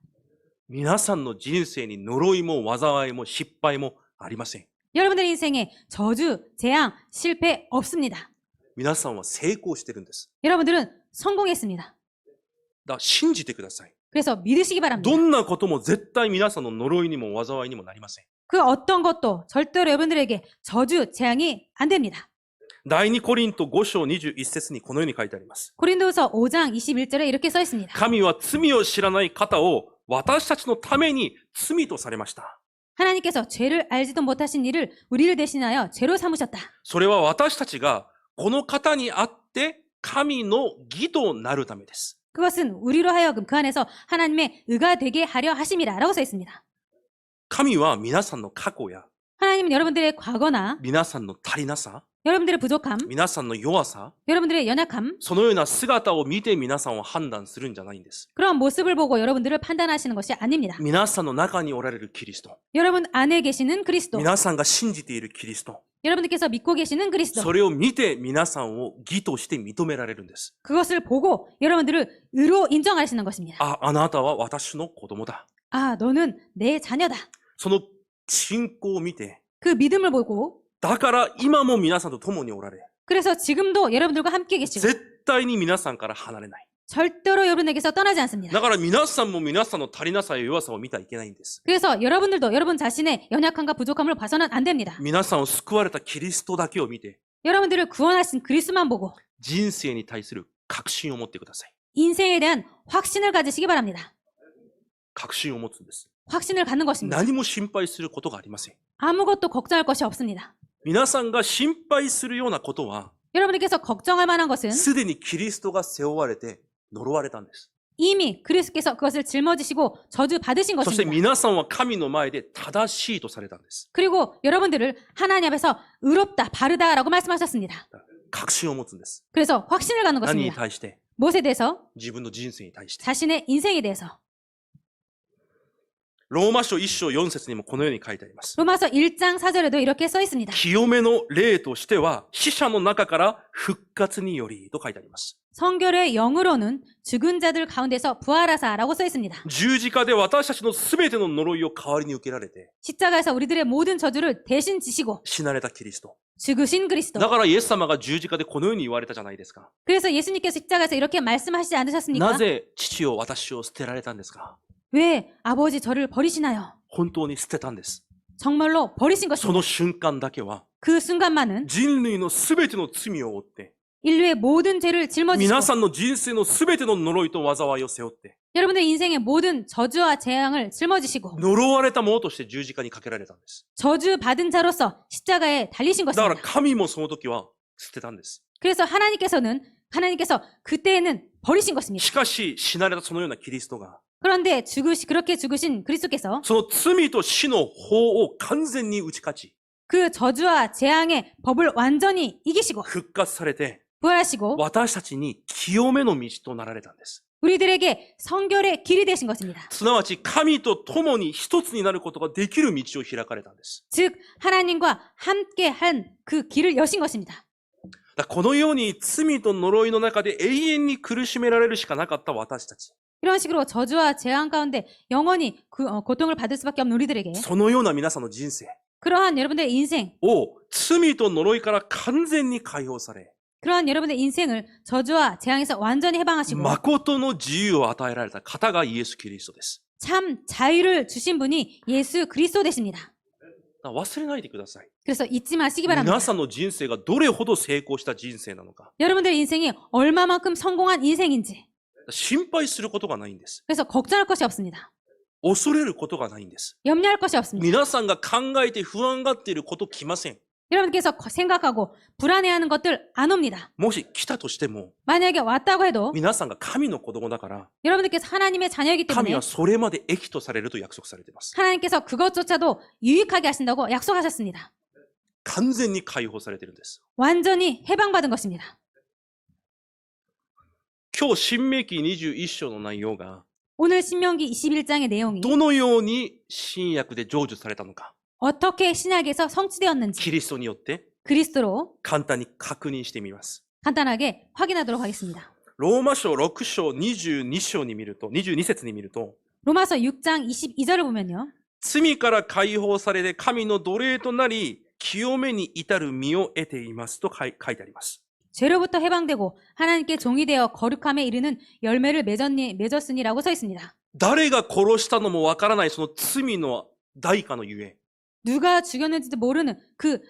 S1: 皆さんの人生に呪いも災いも失敗もありません。
S2: 여러분들 인생에 저주, 재앙, 실패 없습니다.
S1: 皆さんは成功してるんです。
S2: 여러분들은 성공했습니다.
S1: だから信じてください。
S2: 그래서 믿으시기 바랍니다.
S1: どんなことも絶対皆さんの呪いにも災いにもなりません。
S2: 그 어떤 것도 절대로 여러분들에게 저주, 재앙이 안 됩니다.
S1: 第2コリント5章21節にこのように書いてあります。
S2: 고린도서 5장 21절에 이렇게 써 있습니다.
S1: 神は罪を知らない方を私たちのために罪とされました。
S2: 하나님께서 죄를 알지도 못하신 이를 우리를 대신하여 죄로 삼으셨다.
S1: それは私たちがこの方にあって神の義となるためです。
S2: 그것은 우리로 하여금 그 안에서 하나님의 의가 되게 하려 하심이라라고 써 있습니다.
S1: 神は皆さんの過去や
S2: 하나님은 여러분들의 과거나
S1: 皆さんの足りなさ、
S2: 여러분들의 부족함,
S1: 皆さんの弱さ、
S2: 여러분들의 연약함,
S1: そのような姿を見て皆さんを判断するんじゃないんです。
S2: 그런 모습을 보고 여러분들을 판단하시는 것이 아닙니다.
S1: 皆さんの中におられるキリスト、
S2: 여러분 안에 계시는 그리스도,
S1: 皆さんが信じているキリスト、
S2: 여러분들께서 믿고 계시는
S1: そ
S2: 그리스도,
S1: れを見て皆さんを義として認められるんです。
S2: 그것을 보고 여러분들을 의로 인정하시는 것입니다.
S1: あなたは私の子供だ。
S2: 아, 너는 내 자녀다.
S1: その信仰を見て、
S2: 그 믿음을 보고
S1: だから今も皆さんと共におられ、
S2: 그래서 지금도 여러분들과 함께 계시고
S1: 絶対に皆さんから離れない。
S2: 절대로 여러분에게서 떠나지 않습니다.
S1: だから皆さんも皆さんの足りなさや弱さを見てはいけないんです。
S2: 그래서 여러분들도 여러분 자신의 연약함과 부족함을 봐서는 안 됩니다.
S1: 皆さんを救われたキリストだけを見て、
S2: 여러분들을 구원하신 그리스도만 보고
S1: 人生に対する確信を持ってください。
S2: 인생에 대한 확신을 가지시기 바랍니다.
S1: 確信を持つんです。
S2: 확신을 갖는 것입니다.
S1: 何も心配することがありません。
S2: 아무것도 걱정할 것이 없습니다.
S1: 皆さんが心配するようなことは、
S2: 여러분들께서 걱정할 만한 것은
S1: すでにキリストが背負われて呪われたんです。
S2: 이미 그리스도께서 그것을 жил머지시고 저주 받으신
S1: そして
S2: 것입니다.
S1: 皆さんは神の前で正しいとされたんです。
S2: 그리고 여러분들을 하나님 앞에서 의롭다, 바르다라고 말씀하셨습니다.
S1: 確信を持つんです。
S2: 그래서 확신을 갖는
S1: 何に
S2: 것입니다.
S1: 対して？
S2: 무엇에 대해서?
S1: 自分の人生に対して。
S2: 자신의 인생에 대해서.
S1: ローマ書1章4節にもこのように書いてあります。
S2: 로마서 1장 4절에도 이렇게 써 있습니다.
S1: 清めの霊としては死者の中から復活によりと書いてあります。
S2: 성결의 영으로는 죽은 자들 가운데서 부활하사라고 써 있습니다.
S1: 十字架で私たちのすべての呪いを代わりに受けられて
S2: 십자가에서 우리들의 모든 저주를 대신 지시고
S1: 死なれたキリスト。
S2: 죽으신 그리스도.
S1: だからイエス様が十字架でこのように言われたじゃないですか。
S2: 그래서 예수님께서 십자가에서 이렇게 말씀하시지 않으셨습니까?
S1: なぜ父を私を捨てられたんですか？
S2: 왜 아버지 저를 버리시나요?
S1: 本当に捨てたんです。
S2: 정말로 버리신
S1: そ
S2: 것입니다.
S1: の瞬間だけは
S2: 그 순간만은
S1: 人類のすべての罪を負って
S2: 인류의 모든 죄를 짊어지시고
S1: 皆さんの人生のすべての呪いと災いを背負って
S2: 여러분의 인생의 모든 저주와 재앙을 짊어지시고
S1: 呪われたものとして十字架にかけられたんです。
S2: 저주 받은 자로서 십자가에 달리신
S1: だから
S2: 것입니다.
S1: 神もその時は捨てたんです。
S2: 그래서 하나님께서 그때에는 버리신 것입니다.
S1: しかし死なれたそのようなキリストが
S2: 그런데 그렇게 죽으신 그리스도께서
S1: その罪と死の法を完全に打ち勝ち
S2: 그 저주와 재앙의 법을 완전히 이기시고
S1: 復活されて
S2: 부활하시고
S1: 私たちに清めの道となられたんです。
S2: 우리들에게 성결의 길이 되신 것입니다.
S1: すなわち神と共に一つになることができる道を開かれたんです。
S2: 즉 하나님과 함께 한 그 길을 여신 것입니다.
S1: だからこのように罪と呪いの中で永遠に苦しめられるしかなかった私たち。
S2: 이런 식으로 저주와 재앙 가운데 영원히 고통을 받을 수밖에 없는 우리들에게
S1: そのような皆さんの人生
S2: 그러한 여러분들의 인생,
S1: を罪と呪いから完全に解放され、
S2: 그러한 여러분의 인생을 저주와 재앙에서 완전히 해방하시고
S1: 誠の自由を与えられた方がイエス・キリストです。
S2: 참 자유를 주신 분이 예수 그리스도 되십니다.
S1: だから忘れないでください。
S2: 그래서 잊지 마시기 바랍니다.
S1: 皆さんの人生がどれほど成功した人生なのか。
S2: 여러분들의 인생이 얼마만큼 성공한 인생인지
S1: 心配することがないんです。
S2: 그래서 걱정할 것이 없습니다.
S1: 恐れることがないんです。
S2: 염려할 것이 없습니다.
S1: 皆さんが考えて不安がっていること来ません。
S2: 여러분께서 생각하고 불안해하는 것들 안 옵니다.
S1: もし来たとしても、
S2: 만약에 왔다고 해도
S1: 皆さんが神の子供だから、
S2: 여러분들께서 하나님의 자녀이기
S1: 神
S2: 때문에
S1: はそれまで益とされると約束されています。
S2: 하나님께서 그것조차도 유익하게 하신다고 약속하셨습니다.
S1: 完全に解放されているんです。
S2: 완전히 해방받은 것입니다.
S1: 今日、新明記21章の内容が、
S2: 오늘 신명기 21장의 내용이
S1: どのように新約で成就されたのか、
S2: 어떻게 신약에서 성취되었는지
S1: キリストによって
S2: 그리스도로
S1: 簡単に確認してみます。
S2: 간단하게 확인하도록 하겠습니다.
S1: ローマ書6章22章に見ると、22節に見ると、
S2: 로마서 6장 22절을 보면요.
S1: 罪から解放されて神の奴隷となり、清めに至る身を得ていますと書いてあります。
S2: 죄로부터 해방되고 하나님께 종이 되어 거룩함에 이르는 열매를 맺었으니라고 써 있습니다.
S1: 誰が殺したのもわからないその罪の代価のゆえ、
S2: 누가 죽였는지도 모르는 그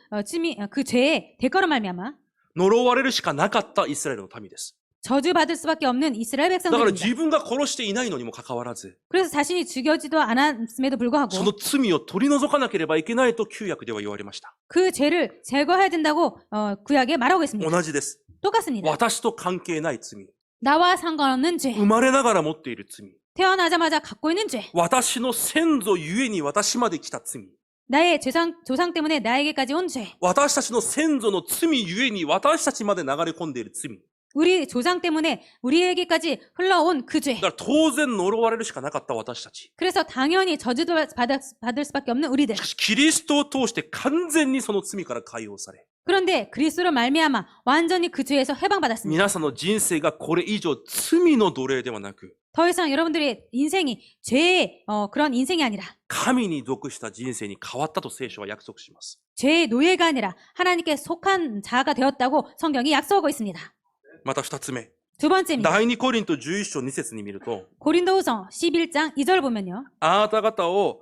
S2: 죄의 대가로 말미암아
S1: 呪われるしかなかったイスラエルの民です。
S2: 저주받을 수밖에 없는 이스라엘
S1: だから
S2: 백성들입니다.
S1: 自分が殺していないのにもかかわらず、
S2: 그래서 자신이 죽여지도 않았음에도 불구하고
S1: その罪を取り除かなければいけないと旧約では言われました。
S2: 그 죄를 제거해야 된다고 구약에 말하고 있습니다.
S1: 同じです。
S2: 똑같습니다.
S1: 私と関係ない罪。
S2: 나와 상관없는 죄.
S1: 生まれながら持っている罪。
S2: 태어나자마자 갖고 있는 죄.
S1: 私の先祖ゆえに私まで来た罪。
S2: 나의 조상 때문에 나에게까지 온 죄.
S1: 私たちの先祖の罪ゆえに私たちまで流れ込んでいる罪。
S2: 우리 조상 때문에 우리에게까지 흘러온 그 죄.
S1: だから当然呪われるしかなかった私たち。
S2: 그래서 당연히 저주도 받을 수밖에 없는 우리들.
S1: しかしキリストを通して完全にその罪から解放され、
S2: 그런데 그리스도로 말미암아 완전히 그 죄에서 해방받았습니다.
S1: 皆さんの人生がこれ以上罪の奴隷ではなく、
S2: 더 이상 여러분들의 인생이 죄의 그런 인생이 아니라
S1: 神に属した人生に変わったと聖書は約束します。
S2: 죄의 노예가 아니라 하나님께 속한 자가 되었다고 성경이 약속하고 있습니다.
S1: また二つ目。
S2: 두 번째입니다.
S1: 第二コリント11章2節に見ると、
S2: 고린도후서 11장 2절 보면요.
S1: あなた方を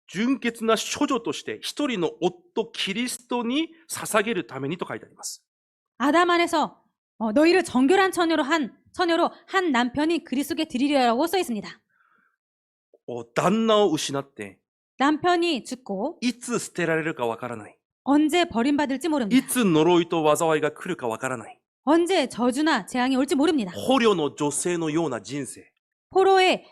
S1: 純潔な処女として一人の夫キリストに捧げるためにと書いてあります。
S2: 아담 안에서 너희를 정결한 처녀로 한 남편이 그리스도께 드리려고 써 있습니다.
S1: 旦那を失って
S2: 남편이 죽고
S1: いつ捨てられるかわからない。
S2: 언제 버림받을지
S1: い
S2: 모릅니다.
S1: つ呪いと災いが来るかわからない。
S2: 언제 저주나 재앙이 올지 모릅니다.
S1: 捕虜の女性のような人生。
S2: 포로의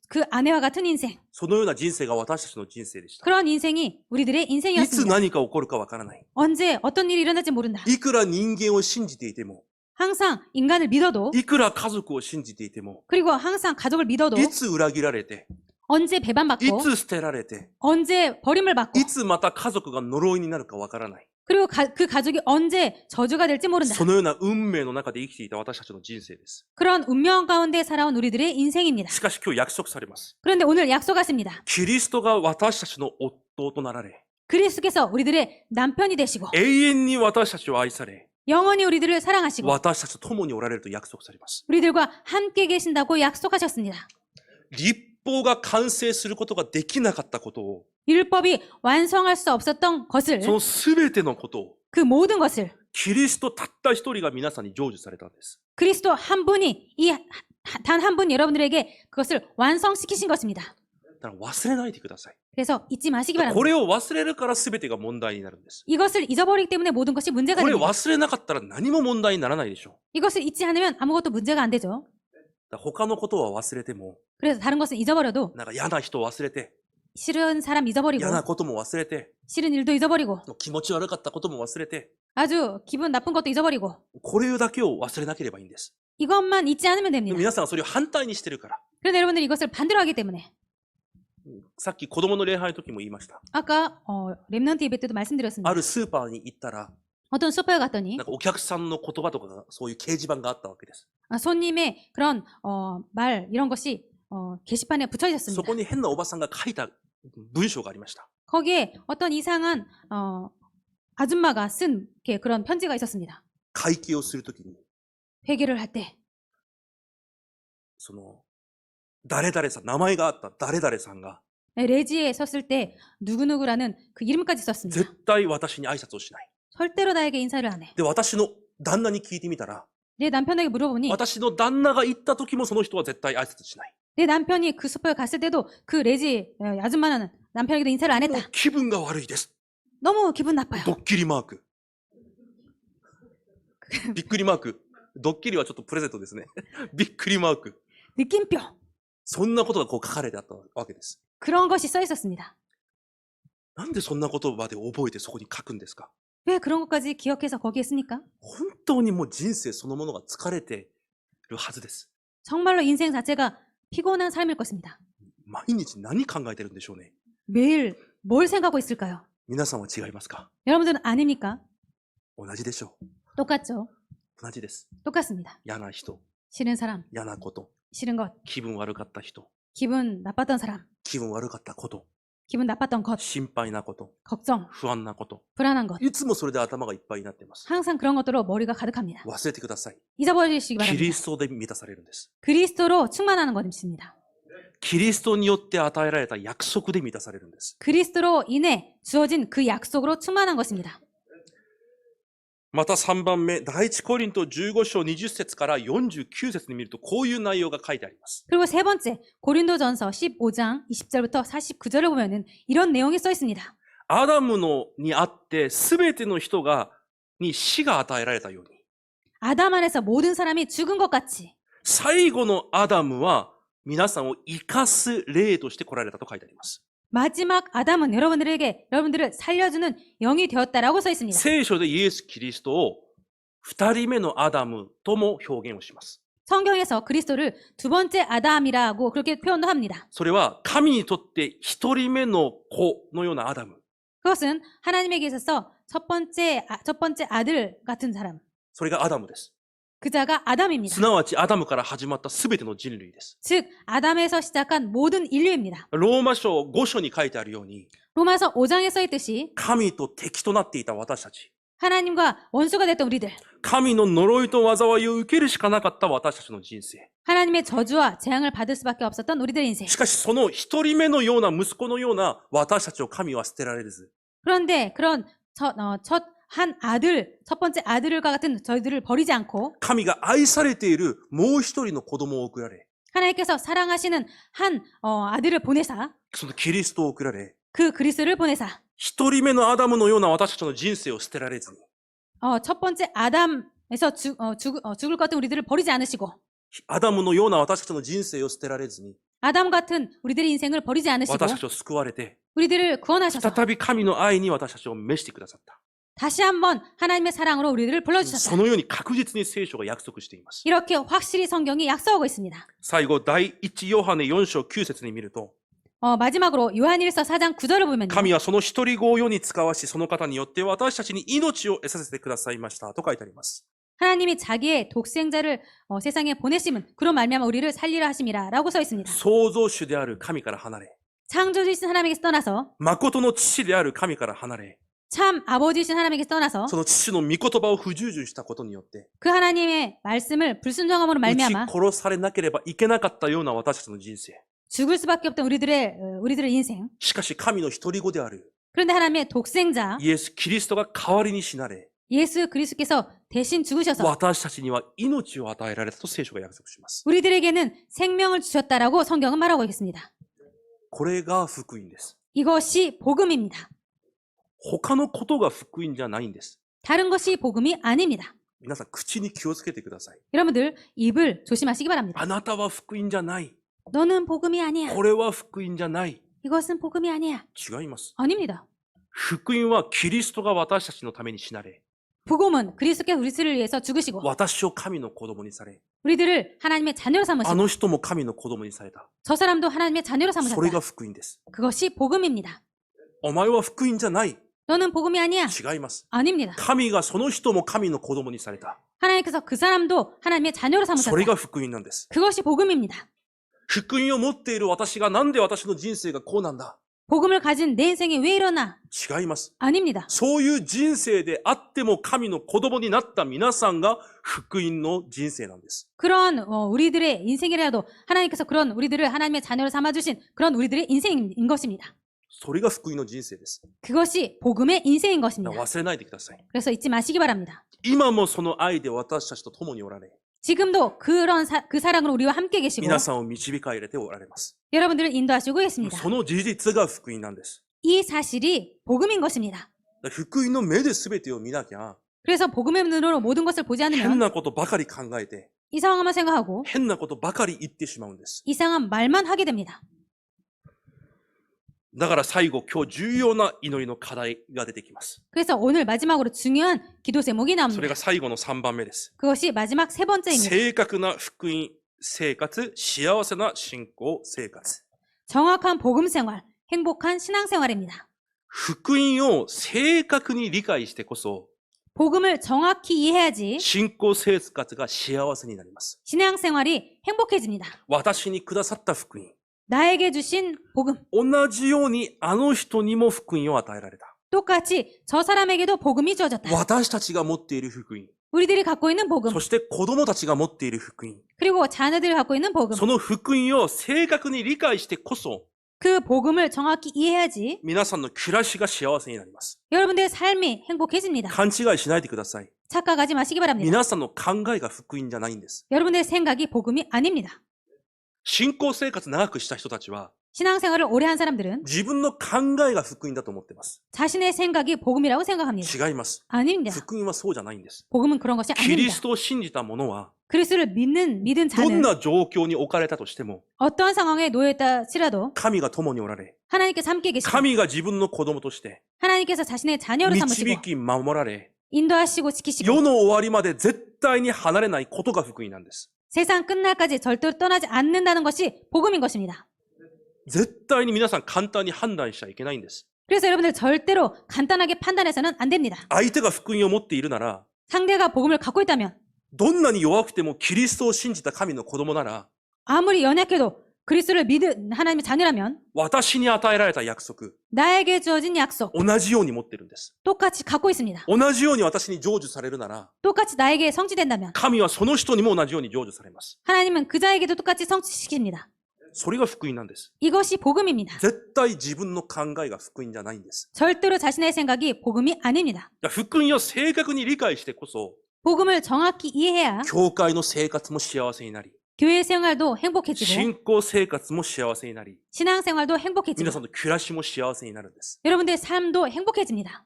S2: 그 아내와 같은 인생.
S1: そのような人生が私たちの人生でした。
S2: 그런 인생이 우리들의
S1: いつ
S2: 인생이었습니다.
S1: 何か起こるかわからない。
S2: 언제 어떤 일이 일어날지 모른다.
S1: いくら人間を信じていても、
S2: 항상 인간을 믿어도
S1: いくら家族を信じていても、
S2: 그리고 항상 가족을 믿어도
S1: いつ裏切られて、
S2: 언제
S1: い
S2: 배반받고
S1: つ捨てられて、
S2: 언제 버림을 받고
S1: いつまた家族が呪いになるかわからない。
S2: 그리고 그 가족이 언제 저주가 될지 모른다.
S1: そのような運命の中で生きていた私たちの人生です。
S2: 그런 운명 가운데 살아온 우리들의 인생입니다.
S1: しかし今日約束されます。
S2: 그런데 오늘 약속하십니다.
S1: キリストが私たちの夫となられ、
S2: 그리스도께서 우리들의 남편이 되시고
S1: 永遠に私たちを愛され、
S2: 영원히 우리들을 사랑하시고
S1: 私たちと共におられると約束されます。
S2: 우리들과 함께 계신다고 약속하셨습니다.
S1: 立法が完成することができなかったことを、
S2: 율법이 완성할 수 없었던 것을
S1: そのすべてのことを、
S2: 그 모든 것을
S1: キリストたった一人が皆さんに成就されたんです。
S2: 그리스도 한 분이 단 한 분 여러분들에게 그것을 완성시키신 것입니다.
S1: だから忘れないでください。
S2: 그래서 잊지 마시기
S1: こ
S2: 바랍니다.
S1: れを忘れるからすべてが問題になるんです。
S2: 이것을 잊어버리기 때문에 모든 것이 문제가
S1: これ
S2: 됩니다.
S1: 忘れなかったら何も問題にならないでしょ
S2: 이것을 잊지 않으면 아무것도 문제가 안 되죠.
S1: う。だから他のことは忘れても、
S2: 그래서 다른 것은 잊어버려도
S1: なんか嫌な人を忘れて、
S2: 싫은 사람 잊어버리고
S1: 嫌なことも忘れて、
S2: 싫은 일도 잊어버리고
S1: 気持ち悪かったことも忘れて、
S2: 아주 기분 나쁜 것도 잊어버리고
S1: これだけを忘れなければいいんです。
S2: 이것만 잊지 않으면
S1: で
S2: 됩니다.
S1: も皆さんはそれを反対にしてるから。
S2: 그런데 여러분들이 이것을 반대로 하기 때문에
S1: さっき子供の礼拝の時も言いました。
S2: 아까 렘넌트 예배 때도 말씀드렸습니다.
S1: あるスーパーに行ったら、
S2: 어떤 슈퍼에 갔더니
S1: なんかお客さんの言葉とかがそういう掲示板があったわけです。
S2: 손님의 그런 말 이런 것이 게시판에 붙여
S1: そ
S2: 있었습니다.
S1: こに変なおばさんが書いた文章がありました。
S2: 거기에 어떤 이상한 아줌마가 쓴 그런 편지가 있었습니다.
S1: 会計をするときに、
S2: 회계를 할 때
S1: その、誰々さん、名前があった誰々さんが、
S2: 레지에 섰을 때 누구누구라는 그 이름까지 썼습니다.
S1: 絶対私に挨拶をしない。
S2: 절대로 나에게 인사를 안 해.
S1: で、私の旦那に聞いてみたら、
S2: 내 남편에게 물어보니
S1: 私の旦那が行った時もその人は絶対挨拶しない。
S2: 내 남편이 그 슈퍼에 갔을 때도 그 레지 아줌마는 남편에게도 인사를 안
S1: もう
S2: 했다.
S1: 気分が悪いです。
S2: 너무 기분 나빠요.
S1: ドッキリマーク。びっくりマーク。ドッキリはちょっとプレゼントですね。びっくりマーク。
S2: 느낌표.
S1: そんなことがこう書かれてあったわけです。
S2: 그런 것이 써 있었습니다.
S1: なんでそんな言葉で覚えてそこに書くんですか？
S2: 왜 그런 것까지 기억해서 거기에 씁니까?
S1: 本当にもう人生そのものが疲れてるはずです。
S2: 정말로 인생 자체가 피곤한 삶일 것입니다.
S1: 毎日何考えてるんでしょうね。
S2: 매일 뭘 생각하고 있을까요?
S1: 皆さんは違いますか？
S2: 여러분들은 아닙니까?
S1: 同じでしょう。
S2: 똑같죠.
S1: 同じです。
S2: 똑같습니다.
S1: 嫌な人、
S2: 싫은 사람,
S1: 嫌なこと、
S2: 싫은 것,
S1: 気分悪かった人、
S2: 기분 나빴던 사람,
S1: 気分悪かったこと、
S2: 기분 나빴던 것,
S1: 心配なこと、
S2: 걱정,
S1: 不安なこと。
S2: 불안한 것.
S1: いつもそれで頭がいっぱいになっています。
S2: 항상 그런 것들로 머리가 가득합니다.
S1: 忘れてください。
S2: 잊어버리시기
S1: キ
S2: 바랍니다.
S1: リストで満たされるんです。
S2: 그리스도로 충만하는 것입니다.
S1: キリストによって与えられた約束で満たされるんです。
S2: 그리스도로 인해 주어진 그 약속으로 충만한 것입니다.
S1: また3番目、第一コリント15章20節から49節に見ると、こういう内容が書いてあります。
S2: 그리고 세 번째, 고린도전서 15장 20절부터 49절을 보면은 이런 내용이 써 있습니다.
S1: アダムにあって、すべての人に死が与えられたように、
S2: 아담 안에서 모든 사람이 죽은 것 같이
S1: 最後のアダムは皆さんを生かす霊として来られたと書いてあります。
S2: 마지막 아담은 여러분들을 살려주는 영이 되었다라고 써 있습니다.
S1: 聖書でイエス・キリストを二人目のアダムとも表現をします。
S2: 성경에서 그리스도를 두 번째 아담이라고 그렇게 표현도 합니다.
S1: それは神にとって一人目の子のようなアダム。
S2: 그것은 하나님에게 있어서 첫 번째 아들 같은 사람.
S1: それがアダムです。
S2: 그 자가 아담입니다.
S1: すなわちアダムから始まったすべての人類です。
S2: 즉 아담에서 시작한 모든 인류입니다.
S1: ローマ書5章に書いてあるように、
S2: 로마서 5장에 써 있듯이
S1: 神と敵となっていた私たち、
S2: 하나님과 원수가 됐던 우리들,
S1: 神の呪いと災いを受けるしかなかった私たちの人生。
S2: 하나님의 저주와 재앙을 받을 수밖에 없었던 우리들의 인생.
S1: しかしその一人目のような息子のような私たちを神は捨てられず、
S2: 그런데 그런 첫 번째 아들과 같은 저희들을 버리지 않고
S1: 神が愛されているもう一人の子供を送られ、
S2: 하나님께서 사랑하시는 한 아들을 보내사
S1: そのキリストを送られ、
S2: 그 그리스도를 보내사
S1: 一人目のアダムのような私たちの人生を捨てられずに、
S2: 첫 번째 아담에서 죽을 것 같은 우리들을 버리지 않으시고
S1: アダムのような私たちの人生を捨てられずに、
S2: 아담 같은 우리들의 인생을 버리지 않으시고
S1: 私たちを救われて、
S2: 우리들을 구원하셔서
S1: 再び神の愛に私たちを召してくださった。
S2: 다시 한번 하나님의 사랑으로 우리들을
S1: そ
S2: 불러주셨다.
S1: のように確実に聖書が約束しています。
S2: 이렇게 확실히 성경이 약속하고 있습니다.
S1: 最後、第一ヨハネ4章9節に見ると、
S2: 마지막으로 요한일서 4장 9절을 보면요.
S1: 神はその一人子を世に使わし、その方によって私たちに命を得させてくださいましたと書いてあります。
S2: 하나님이 자기의 독생자를 세상에 보내심은 그로 말미암아 우리를 살리려 하심이라라고 써 있습니다.
S1: 創造主である神から離れ、
S2: 창조주이신 하나님에게서 떠나서
S1: 誠の父である神から離れ、
S2: 참 아버지이신 하나님에게서 떠나서
S1: その父の御言葉を不従順したことによって、
S2: 그 하나님의 말씀을 불순종함으로
S1: 撃ち
S2: 말미암아
S1: 殺されなければいけなかったような私たちの人生。
S2: 죽을 수밖에 없던 우리들의 인생.
S1: しかし神の一人子である
S2: 그런데 하나님의 독생자
S1: イエス・キリストが代わりに死なれ、
S2: 예수 그리스도께서 대신 죽으셔서
S1: 私たちには命を与えられたと聖書が約束します。
S2: 우리들에게는 생명을 주셨다라고 성경은 말하고 있습니다.
S1: これが福音です。
S2: 이것이 복음입니다.
S1: 他のことが福音じゃないんです。
S2: 다른 것이 복음이 아닙니다.
S1: 皆さん、口に気をつけてください。
S2: 여러분들 입을 조심하시기 바랍니다.
S1: あなたは福音じゃない。
S2: 너는 복음이 아니야.
S1: これは福音じゃない。
S2: 이것은 복음이 아니야.
S1: 違います。
S2: 아닙니다.
S1: 福音はキリストが私たちのために死なれ、
S2: 복음은 그리스도께서 우리를 위해서 죽으시고
S1: 私を神の子供にされ、
S2: 우리들을 하나님의 자녀로
S1: あ
S2: 삼으시고
S1: の人も神の子供にされた。
S2: 저 사람도 하나님의 자녀로
S1: それ
S2: 삼으셨다.
S1: が福音です。
S2: 그것이 복음입니다.
S1: お前は福音じゃない。
S2: 너는 복음이 아니야.
S1: 違います。
S2: 아닙니다.
S1: 神がその人も神の子供にされた。
S2: 하나님께서 그 사람도 하나님의 자녀로
S1: それ
S2: 삼으셨다.
S1: が福音なんです。
S2: 그것이 복음입니다.
S1: 福音を持っている私がなんで私の人生がこうなんだ。
S2: 복음을 가진 내 인생이 왜 이러나?
S1: 違います。
S2: 아닙니다.
S1: そういう人生であっても神の子供になった皆さんが福音の人生なんです。
S2: 그런 우리들의 인생이라도 하나님께서 그런 우리들을 하나님의 자녀로 삼아주신 그런 우리들의 인생인 것입니다.
S1: それが福音の人生です。
S2: 그것이 복음의 인생인
S1: だから
S2: 것입니다.
S1: 忘れないでください。
S2: 그래서 잊지 마시기 바랍니다.
S1: 今もその愛で私たちと共におられ、
S2: 지금도 그 사랑으로 우리와 함께 계시고
S1: 皆さんを導かれておられます。
S2: 여러분들을 인도하시고 계십니다.
S1: その事実が福音なんです。
S2: 이 사실이 복음인 것입니다.
S1: だから福音の目で全てを見なきゃ、
S2: 그래서 복음의 눈으로 모든 것을 보지
S1: 変
S2: 않으면
S1: なことばかり考えて、
S2: 이상한 것만 생각하고
S1: 変なことばかり言ってしまうんです。
S2: 이상한 말만 하게 됩니다.
S1: だから最後、今日重要な祈りの課題が出てきます。
S2: 그래서 오늘 마지막으로 중요한 기도 제목이
S1: それ
S2: 나옵니다.
S1: が最後の3番目です。
S2: 그것이 마지막 세 번째입니다.
S1: 正確な福音生活、幸せな信仰生活。
S2: 정확한 복음 생활, 행복한 신앙 생활입니다.
S1: 福音を正確に理解してこそ、
S2: 복음을 정확히 이해해야지
S1: 信仰生活が幸せになります。
S2: 신앙 생활이 행복해집니다.
S1: 私にくださった福音。
S2: 나에게 주신 복음.
S1: 同じようにあの人にも福音を与えられた。
S2: 똑같이 저 사람에게도 복음이 주어졌다.
S1: 私たちが持っている福音。
S2: 우리들이 갖고 있는 복음.
S1: そして子供たちが持っている福音。
S2: 그리고 자녀들이 갖고 있는 복음.
S1: その福音を正確に理解してこそ、
S2: 그 복음을 정확히 이해해야지
S1: 皆さんの暮らしが幸せになります。
S2: 여러분들의 삶이 행복해집니다.
S1: 勘違いしないでください。
S2: 착각하지 마시기 바랍니다.
S1: 皆さんの考えが福音じゃないんです。
S2: 여러분들의 생각이 복음이 아닙니다.
S1: 信仰生活長くした人たちは、
S2: 신앙생활을 오래 한 사람들은
S1: 自分の考えが福音だと思っています。
S2: 자신의 생각이 복음이라고 생각합니다.
S1: 違います。
S2: 아닙니다.
S1: 福音はそうじゃないんです。
S2: 복음은 그런 것이
S1: キリ
S2: 아닙니다.
S1: ストを信じた者は、
S2: 그리스도를 믿은
S1: どん
S2: 자는
S1: な状況に置かれたとしても、
S2: 어떠한 상황에 놓여있다 치라도
S1: 神が共におられ、
S2: 하나님께서 함께 계시고
S1: 神が自分の子供として、
S2: 하나님께서 자신의 자녀로
S1: 導
S2: 삼으시고
S1: き守られ、
S2: 인도하시고 지키시고
S1: 世の終わりまで絶対に離れないことが福音なんです。
S2: 세상 끝날까지 절대로 떠나지 않는다는 것이 복음인 것입니다.
S1: 絶対に皆さん簡単に判断しちゃいけないんです。
S2: 그래서 여러분들 절대로 간단하게 판단해서는 안 됩니다.
S1: 相手が福音を持っているなら、
S2: 상대가 복음을 갖고 있다면
S1: どんなに弱くてもキリストを信じた神の子供なら、
S2: 아무리 연약해도 그리스도를 믿은 하나님의 자녀라면
S1: 私に与えられた約束、
S2: 나에게 주어진 약속
S1: 同じように持ってるんです。
S2: 똑같이 갖고 있습니다.
S1: 同じように私に成就されるなら、
S2: 똑같이 나에게 성취된다면
S1: 神はその人にも同じように成就されます。
S2: 하나님은 그 자에게도 똑같이 성취시킵니다.
S1: それが福音なんです。
S2: 이것이 복음입니다.
S1: 絶対自分の考えが福音じゃないんです。
S2: 절대로 자신의 생각이 복음이 아닙니다.
S1: 福音を正確に理解してこそ、
S2: 복음을 정확히 이해해야
S1: 教会の生活も幸せになり、
S2: 교회 생활도 행복해지고
S1: 信仰生活も幸せになり、
S2: 신앙생활도
S1: 皆
S2: 행복해지고
S1: さんの暮らしも幸せになるんです。
S2: 여러분들의 삶도 행복해집니다.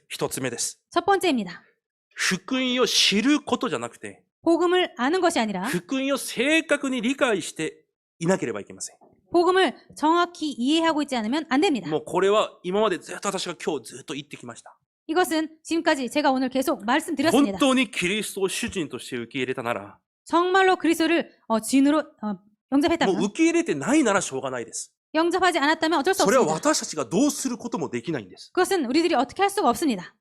S1: 一つ目です。
S2: 첫 번째입니다.
S1: 福音を知ることじゃなくて、
S2: 복음을 아는 것이 아니라
S1: 福音を正確に理解していなければいけません。
S2: 복음을 정확히 이해하고 있지 않으면 안 됩니다.
S1: もうこれは今までずっと私が今日ずっと言ってきました。
S2: 이것은 지금까지 제가 오늘 계속
S1: 本
S2: 말씀드렸습니다.
S1: 当にキリストを主人として受け入れたなら、
S2: 정말로 그리스도를 주인으로
S1: もう
S2: 영접했다면
S1: 受け入れてないならしょうがないです。
S2: 영접하지 않았다면 어쩔 수
S1: それは
S2: 없습니다.
S1: 私たちがどうすることもできないんです。
S2: 그것은 우리들이 어떻게 할 수가 없습니다.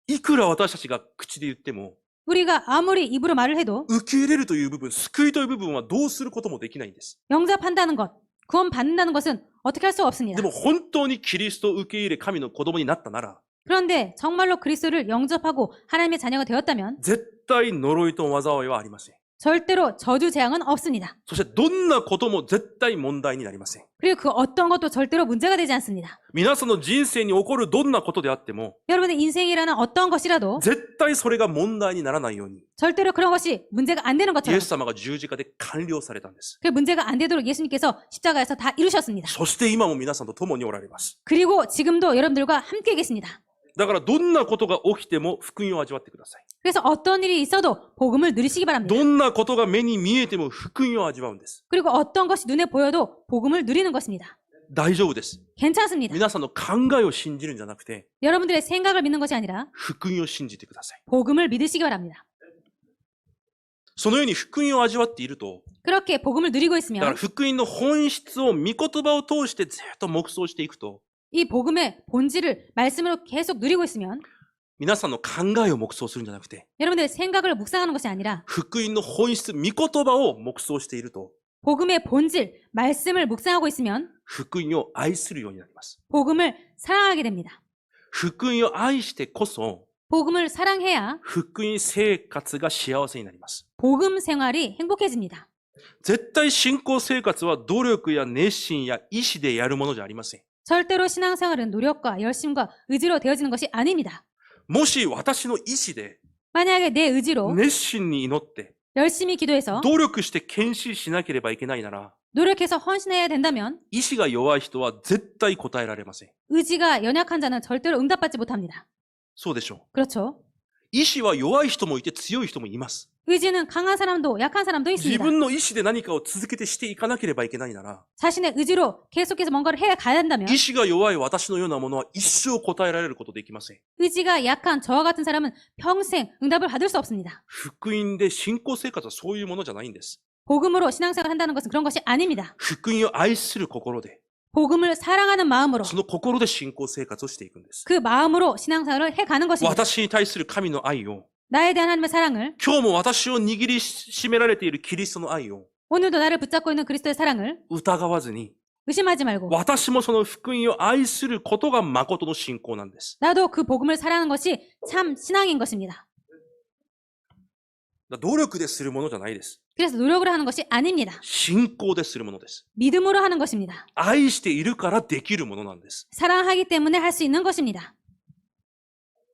S1: いくら私たちが口で言っても、
S2: 우리가 아무리 입으로 말을 해도
S1: 受け入れるという部分、救いという部分はどうすることもできないんです。
S2: 영접한다는 것, 구원받는다는 것은 어떻게 할 수가 없습니다.
S1: でも本当にキリストを受け入れ神の子供になったなら、
S2: 그런데 정말로 그리스도를 영접하고 하나님의 자녀가 되었다면
S1: 絶対呪いと災いはありません。
S2: 절대로 저주 재앙은 없습니다.
S1: そしてどんなことも絶対問題になりません。
S2: 그리고 그 어떤 것도 절대로 문제가 되지 않습니다.
S1: 皆さんの人生に起こるどんなことであっても、
S2: 여러분의 인생이라는 어떤 것이라도
S1: 絶対それが問題にならないように、
S2: 절대로 그런 것이 문제가 안 되는
S1: イ
S2: 것처럼
S1: エス様が十字架で完了されたんです。
S2: 그 문제가 안 되도록 예수님께서 십자가에서 다 이루셨습니다.
S1: そして今も皆さんと共におられます。
S2: 그리고 지금도 여러분들과 함께 계십니다.
S1: だからどんなことが起きても福音を味わってください。
S2: 그래서 어떤 일이 있어도 복음을 누리시기 바랍니다.
S1: どんなことが目に見えても福音を味わうんです。
S2: 그리고 어떤 것이 눈에 보여도 복음을 누리는 것입니다.
S1: 大丈夫です。
S2: 괜찮습니다.
S1: 皆さんの考えを信じるんじゃなくて、
S2: 여러분들의 생각을 믿는 것이 아니라
S1: 福音を信じてください。
S2: 복음을 믿으시기 바랍니다.
S1: そのように福音を味わっていると、
S2: 그렇게 복음을 누리고
S1: だから
S2: 있으면
S1: 福音の本質を御言葉を通してずっと黙想していくと、
S2: 이 복음의 본질을 말씀으로 계속 누리고 있으면
S1: 皆さんの考えを黙想するんじゃなくて、
S2: 여러분들의 생각을 묵상하는 것이 아니라
S1: 福音の本質、御言葉を黙想していると、
S2: 복음의 본질, 말씀을 묵상하고 있으면
S1: 福音を愛するようになります。
S2: 복음을 사랑하게 됩니다.
S1: 福音を愛してこそ、
S2: 복음을 사랑해야
S1: 福音生活が幸せになります。
S2: 복음 생활이 행복해집니다.
S1: 絶対信仰生活は努力や熱心や意志でやるものじゃありません。
S2: 절대로 신앙생활은 노력과 열심과 의지로 되어지는 것이 아닙니다.
S1: もし私の意志で
S2: 만약에 내 의지로
S1: 熱心に祈って
S2: 열심히 기도해서
S1: 努力して献身しなければいけないなら、
S2: 노력해서 헌신해야 된다면
S1: 意志が弱い人は絶対答えられません。
S2: 의지가 연약한 자는 절대로 응답받지 못합니다.
S1: そうでしょ
S2: 그렇죠?
S1: う。意志は弱い人もいて強い人もいます。
S2: 의지는 강한 사람도 약한 사람도
S1: 自
S2: 있습니다.
S1: 分の意志で何かを続けてしていかなければいけないなら、
S2: 자신의 의지로 계속해서 뭔가를 해 가야 한다면
S1: 意志が弱い私のようなものは一生答えられることできません。
S2: 의지가 약한 저와 같은 사람은 평생 응답을 받을 수 없습니다.
S1: 福音で信仰生活はそういうものじゃないんです。
S2: 복음으로 신앙생활을 한다는 것은 그런 것이 아닙니다.
S1: 福音を愛する心で、
S2: 복음을 사랑하는 마음으로
S1: その心で信仰生活をしていくんです。
S2: 그 마음으로 신앙생활을 해가는 것입니다.
S1: 私に対する神の愛を、
S2: 나에 대한 하나님의 사랑을
S1: 今日も私を握りしめられているキリストの愛を
S2: 오늘도 나를 붙잡고 있는 그리스도의 사랑을
S1: 疑わずに、
S2: 의심하지 말고
S1: 私もその福音を愛することが誠の信仰なんです。
S2: 나도 그 복음을 사랑하는 것이 참 신앙인 것입니다.
S1: 努力でするものじゃないです。
S2: 그래서 노력을 하는 것이 아닙니다.
S1: 信仰でするものです。
S2: 믿음으로 하는 것입니다.
S1: 愛しているからできるものなんです。
S2: 사랑하기 때문에 할 수 있는 것입니다.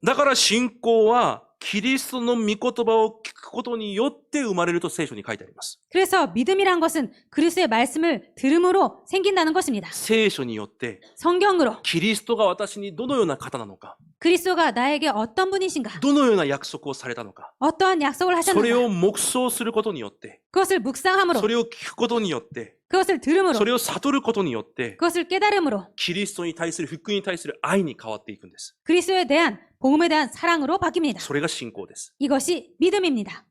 S1: だから信仰はキリストの御言葉を聞くことによって生まれると聖書に書いてあります。
S2: 그래서 믿음이란 것은 그리스도의 말씀을 들음으로 생긴다는 것입니다.
S1: 聖書によって
S2: 성경으로
S1: キリストが私にどのような方なのか、
S2: 그리스도가 나에게 어떤 분이신가,
S1: どのような約束をされたのか、
S2: 어떠한 약속을
S1: それ
S2: 하셨는가,
S1: を黙想することによって、
S2: 그것을 묵상함으로,
S1: それを聞くことによって、
S2: 그것을 들음으로,
S1: それを悟ることによって、
S2: 그것을 깨달음으로
S1: キリストに対する福音に対する愛に変わっていくんです。
S2: 그리스도에 대한 복음에 대한 사랑으로 바뀝니다.
S1: それが信仰です。
S2: 이것이 믿음입니다.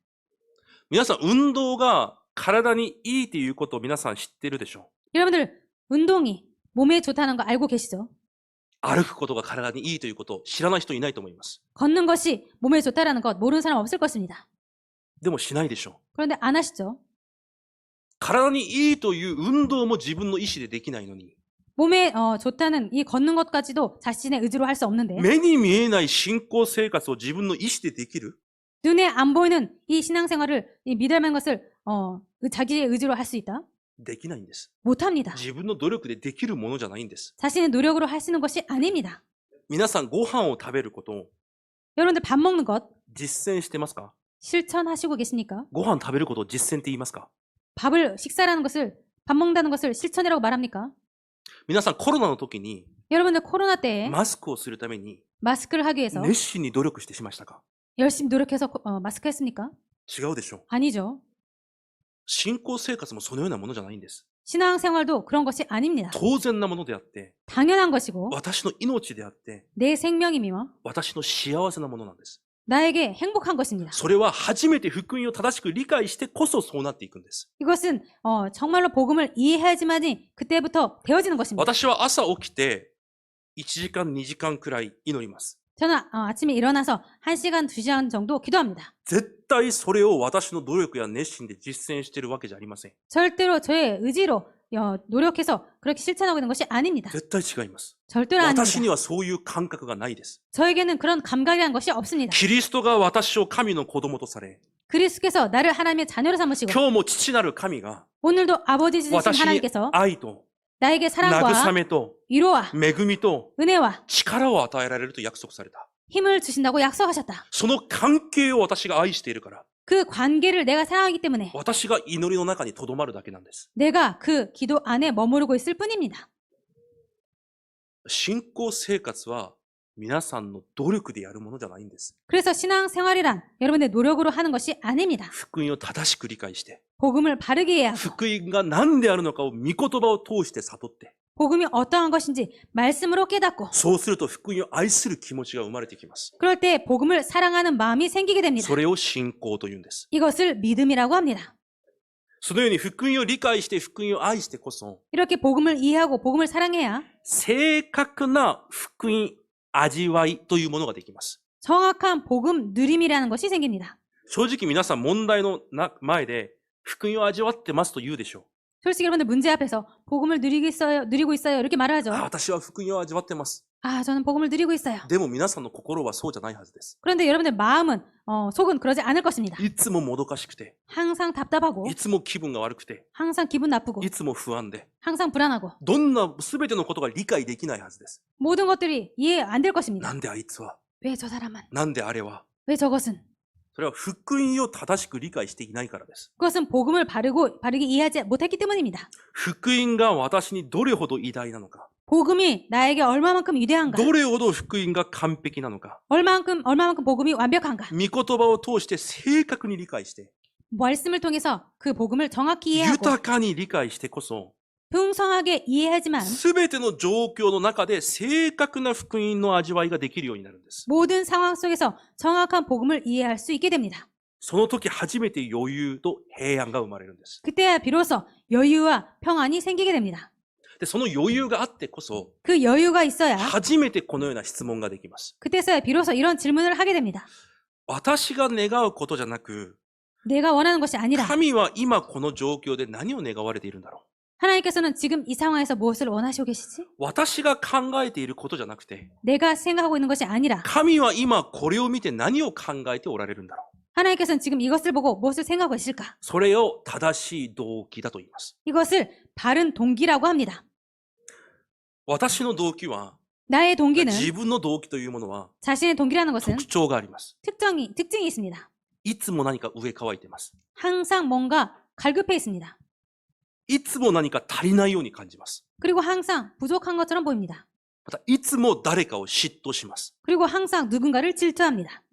S1: 皆さん、運動が体にいいということを皆さん知っているでしょ
S2: 여러분들 운동이 몸에 좋다는 거 알고 계시죠?
S1: う。歩くことが体にいいということを知らない人いないと思います。
S2: 걷는 것이 몸에 좋다라는 것 모르는 사람 없을 것입니다.
S1: でもしないでしょう。
S2: 그런데 안 하시죠?
S1: 体にいいという運動も自分の意思でできないのに、
S2: 몸에 좋다는 이 걷는 것까지도 자신의 의지로 할 수 없는데
S1: 目に見えない信仰生活を自分の意思でできる
S2: 눈에 안 보이는 이 신앙생활을 이 믿음의 것을 자기의 의지로 할 수 있다?
S1: できないんです。
S2: 못합니다.
S1: 自分の努力でできるものじゃないんです。
S2: 자신의 노력으로 할 수 있는 것이 아닙니다.
S1: 皆さん、ご飯を食べることを
S2: 여러분들 밥 먹는 것
S1: 実践してますか？
S2: 실천하시고 계십니까?
S1: ご飯食べることを実践って言いますか？
S2: 밥을 식사라는 것을 밥 먹는다는 것을 실천이라고 말합니까?
S1: 皆さん、コロナの時に
S2: 여러분들 코로나 때에
S1: マスクをするために
S2: 마스크를 하기 위해서
S1: 熱心に努力してしましたか？
S2: 열심히 노력해서 마스크 했습니까?
S1: 違うでしょう。
S2: 아니죠.
S1: 信仰生活もそのようなものじゃないんです。
S2: 신앙생활도 그런 것이 아닙니다.
S1: 当然なものであって、
S2: 당연한 것이고
S1: 私の命であって、
S2: 내 생명이며
S1: 私の幸せなものなんです。
S2: 나에게 행복한 것입니다.
S1: それは初めて福音を正しく理解してこそそうなっていくんです。
S2: 이것은 정말로 복음을 이해해야지만이 그때부터 되어지는 것입니다.
S1: 私は朝起きて1時間2時間くらい祈ります。
S2: 저는 아침에 일어나서 1시간, 2시간 정도 기도합니다.
S1: 絶対それを私の努力や熱心で実践しているわけじゃありません。
S2: 절대로 저의 의지로 노력해서 그렇게 실천하고 있는 것이 아닙니다.
S1: 絶対違います。
S2: 절대로
S1: 私に
S2: 아닙니다.
S1: はそういう感覚がないです。
S2: 저에게는 그런 감각이라는 것이 없습니다.
S1: キリストが私を神の子供とされ、
S2: 그리스도께서 나를 하나님의 자녀로 삼으시고
S1: 今日も父なる神が
S2: 오늘도 아버지이신
S1: 私に
S2: 하나님께서
S1: 愛と
S2: 나에게
S1: 慰
S2: 사랑과
S1: めと
S2: 위로와
S1: 恵みと
S2: 은혜와
S1: 力を与えられると約束された。
S2: 힘을 주신다고 약속하셨다.
S1: その関係を私が愛しているから、
S2: 그 관계를 내가 사랑하기 때문에
S1: 私が祈りの中に留まるだけなんです。
S2: 내가 그 기도 안에 머무르고 있을 뿐입니다.
S1: 信仰生活は皆さんの努力でやるものじゃないんです。
S2: 그래서 신앙생활이란 여러분의 노력으로 하는 것이 아닙니다.
S1: 福音を正しく理解して、
S2: 복음을 바르게 이해하고
S1: 福音が何であるのかを御言葉を通して悟って、
S2: 복음이 어떠한 것인지 말씀으로 깨닫고
S1: そうすると福音を愛する気持ちが生まれてきます。
S2: 그럴 때 복음을 사랑하는 마음이 생기게 됩니다.
S1: それを信仰というんです。
S2: 이것을 믿음이라고 합니다.
S1: そのように福音を理解して福音を愛してこそ、
S2: 이렇게 복음을 이해하고 복음을 사랑해야
S1: 正確な福音味わいというものができます。
S2: 정확한 복음 누림이라는 것이 생깁니다.
S1: 正直皆さん問題の前で福音を味わってますと言うでしょう。
S2: 솔직히 여러분들 문제 앞에서 복음을 누리고 있어요. 이렇게 말을 하죠.
S1: 私は福音を味わってます。
S2: 저는 복음을 누리고 있어요.
S1: でも皆さんの心はそうじゃないはずです。
S2: 그런데 여러분들 마음은 속은 그러지 않을 것입니다.
S1: いつももどかしくて、
S2: 항상 답답하고
S1: いつも気分が悪くて、
S2: 항상 기분 나쁘고
S1: いつも不安で、
S2: 항상 불안하고
S1: どんな全てのことが理解できないはずです。
S2: 모든 것들이 이해 안 될 것입니다.
S1: なんであいつは、
S2: 왜 저 사람은?
S1: なんであれは。
S2: 왜 저것은?
S1: それは福音を正しく理解していないからです。
S2: 그것은 복음을 바르게 이해하지 못했기 때문입니다.
S1: 福音が私にどれほど偉大なのか、
S2: 복음이 나에게 얼마만큼 위대한가?
S1: どれほど福音が完璧なのか、
S2: 얼마만큼 복음이 완벽한가?
S1: 御言葉を通して正確に理解して、
S2: 말씀을 통해서 그 복음을 정확히 이해하고
S1: 豊かに理解してこそ、
S2: 풍성하게 이해하지만
S1: すべての状況の中で正確な福音の味わいができるようになるんです。
S2: 모든 상황 속에서 정확한 복음을 이해할 수 있게 됩니다.
S1: その時初めて余裕と平安が生まれるんです。
S2: 그때야 비로소 여유와 평안이 생기게 됩니다.
S1: で、その余裕があってこそ、
S2: 그 여유가 있어야
S1: 初めてこのような質問ができます。
S2: 그때서야 비로소 이런 질문을 하게 됩니다.
S1: 私が願うことじゃなく、
S2: 내가 원하는 것이 아니라
S1: 神は今この状況で何を願われているんだろう。
S2: 하나님께서는 지금 이 상황에서 무엇을 원하시고 계시지?
S1: 私が考えていることじゃなくて、
S2: 내가 생각하고 있는 것이 아니라
S1: 神は今これを見て何を考えておられるんだろう。
S2: 하나님께서는 지금 이것을 보고 무엇을 생각하고 계실까?
S1: それを正しい動機だと言います。
S2: 이것을 바른 동기라고 합니다.
S1: 私の動機は
S2: 나의 동기는
S1: 自分の動機というものは
S2: 자신의 동기라는 것은
S1: 特徴があります。
S2: 특징이 있습니다.
S1: いつも何か上乾いてます。
S2: 항상 뭔가 갈급해 있습니다.
S1: いつも何か足りないように感じます。
S2: 그리고 항상 부족한 것처럼 보입니다.
S1: また、いつも誰かを嫉妬します。
S2: 그리고 항상 누군가를 질투합니다.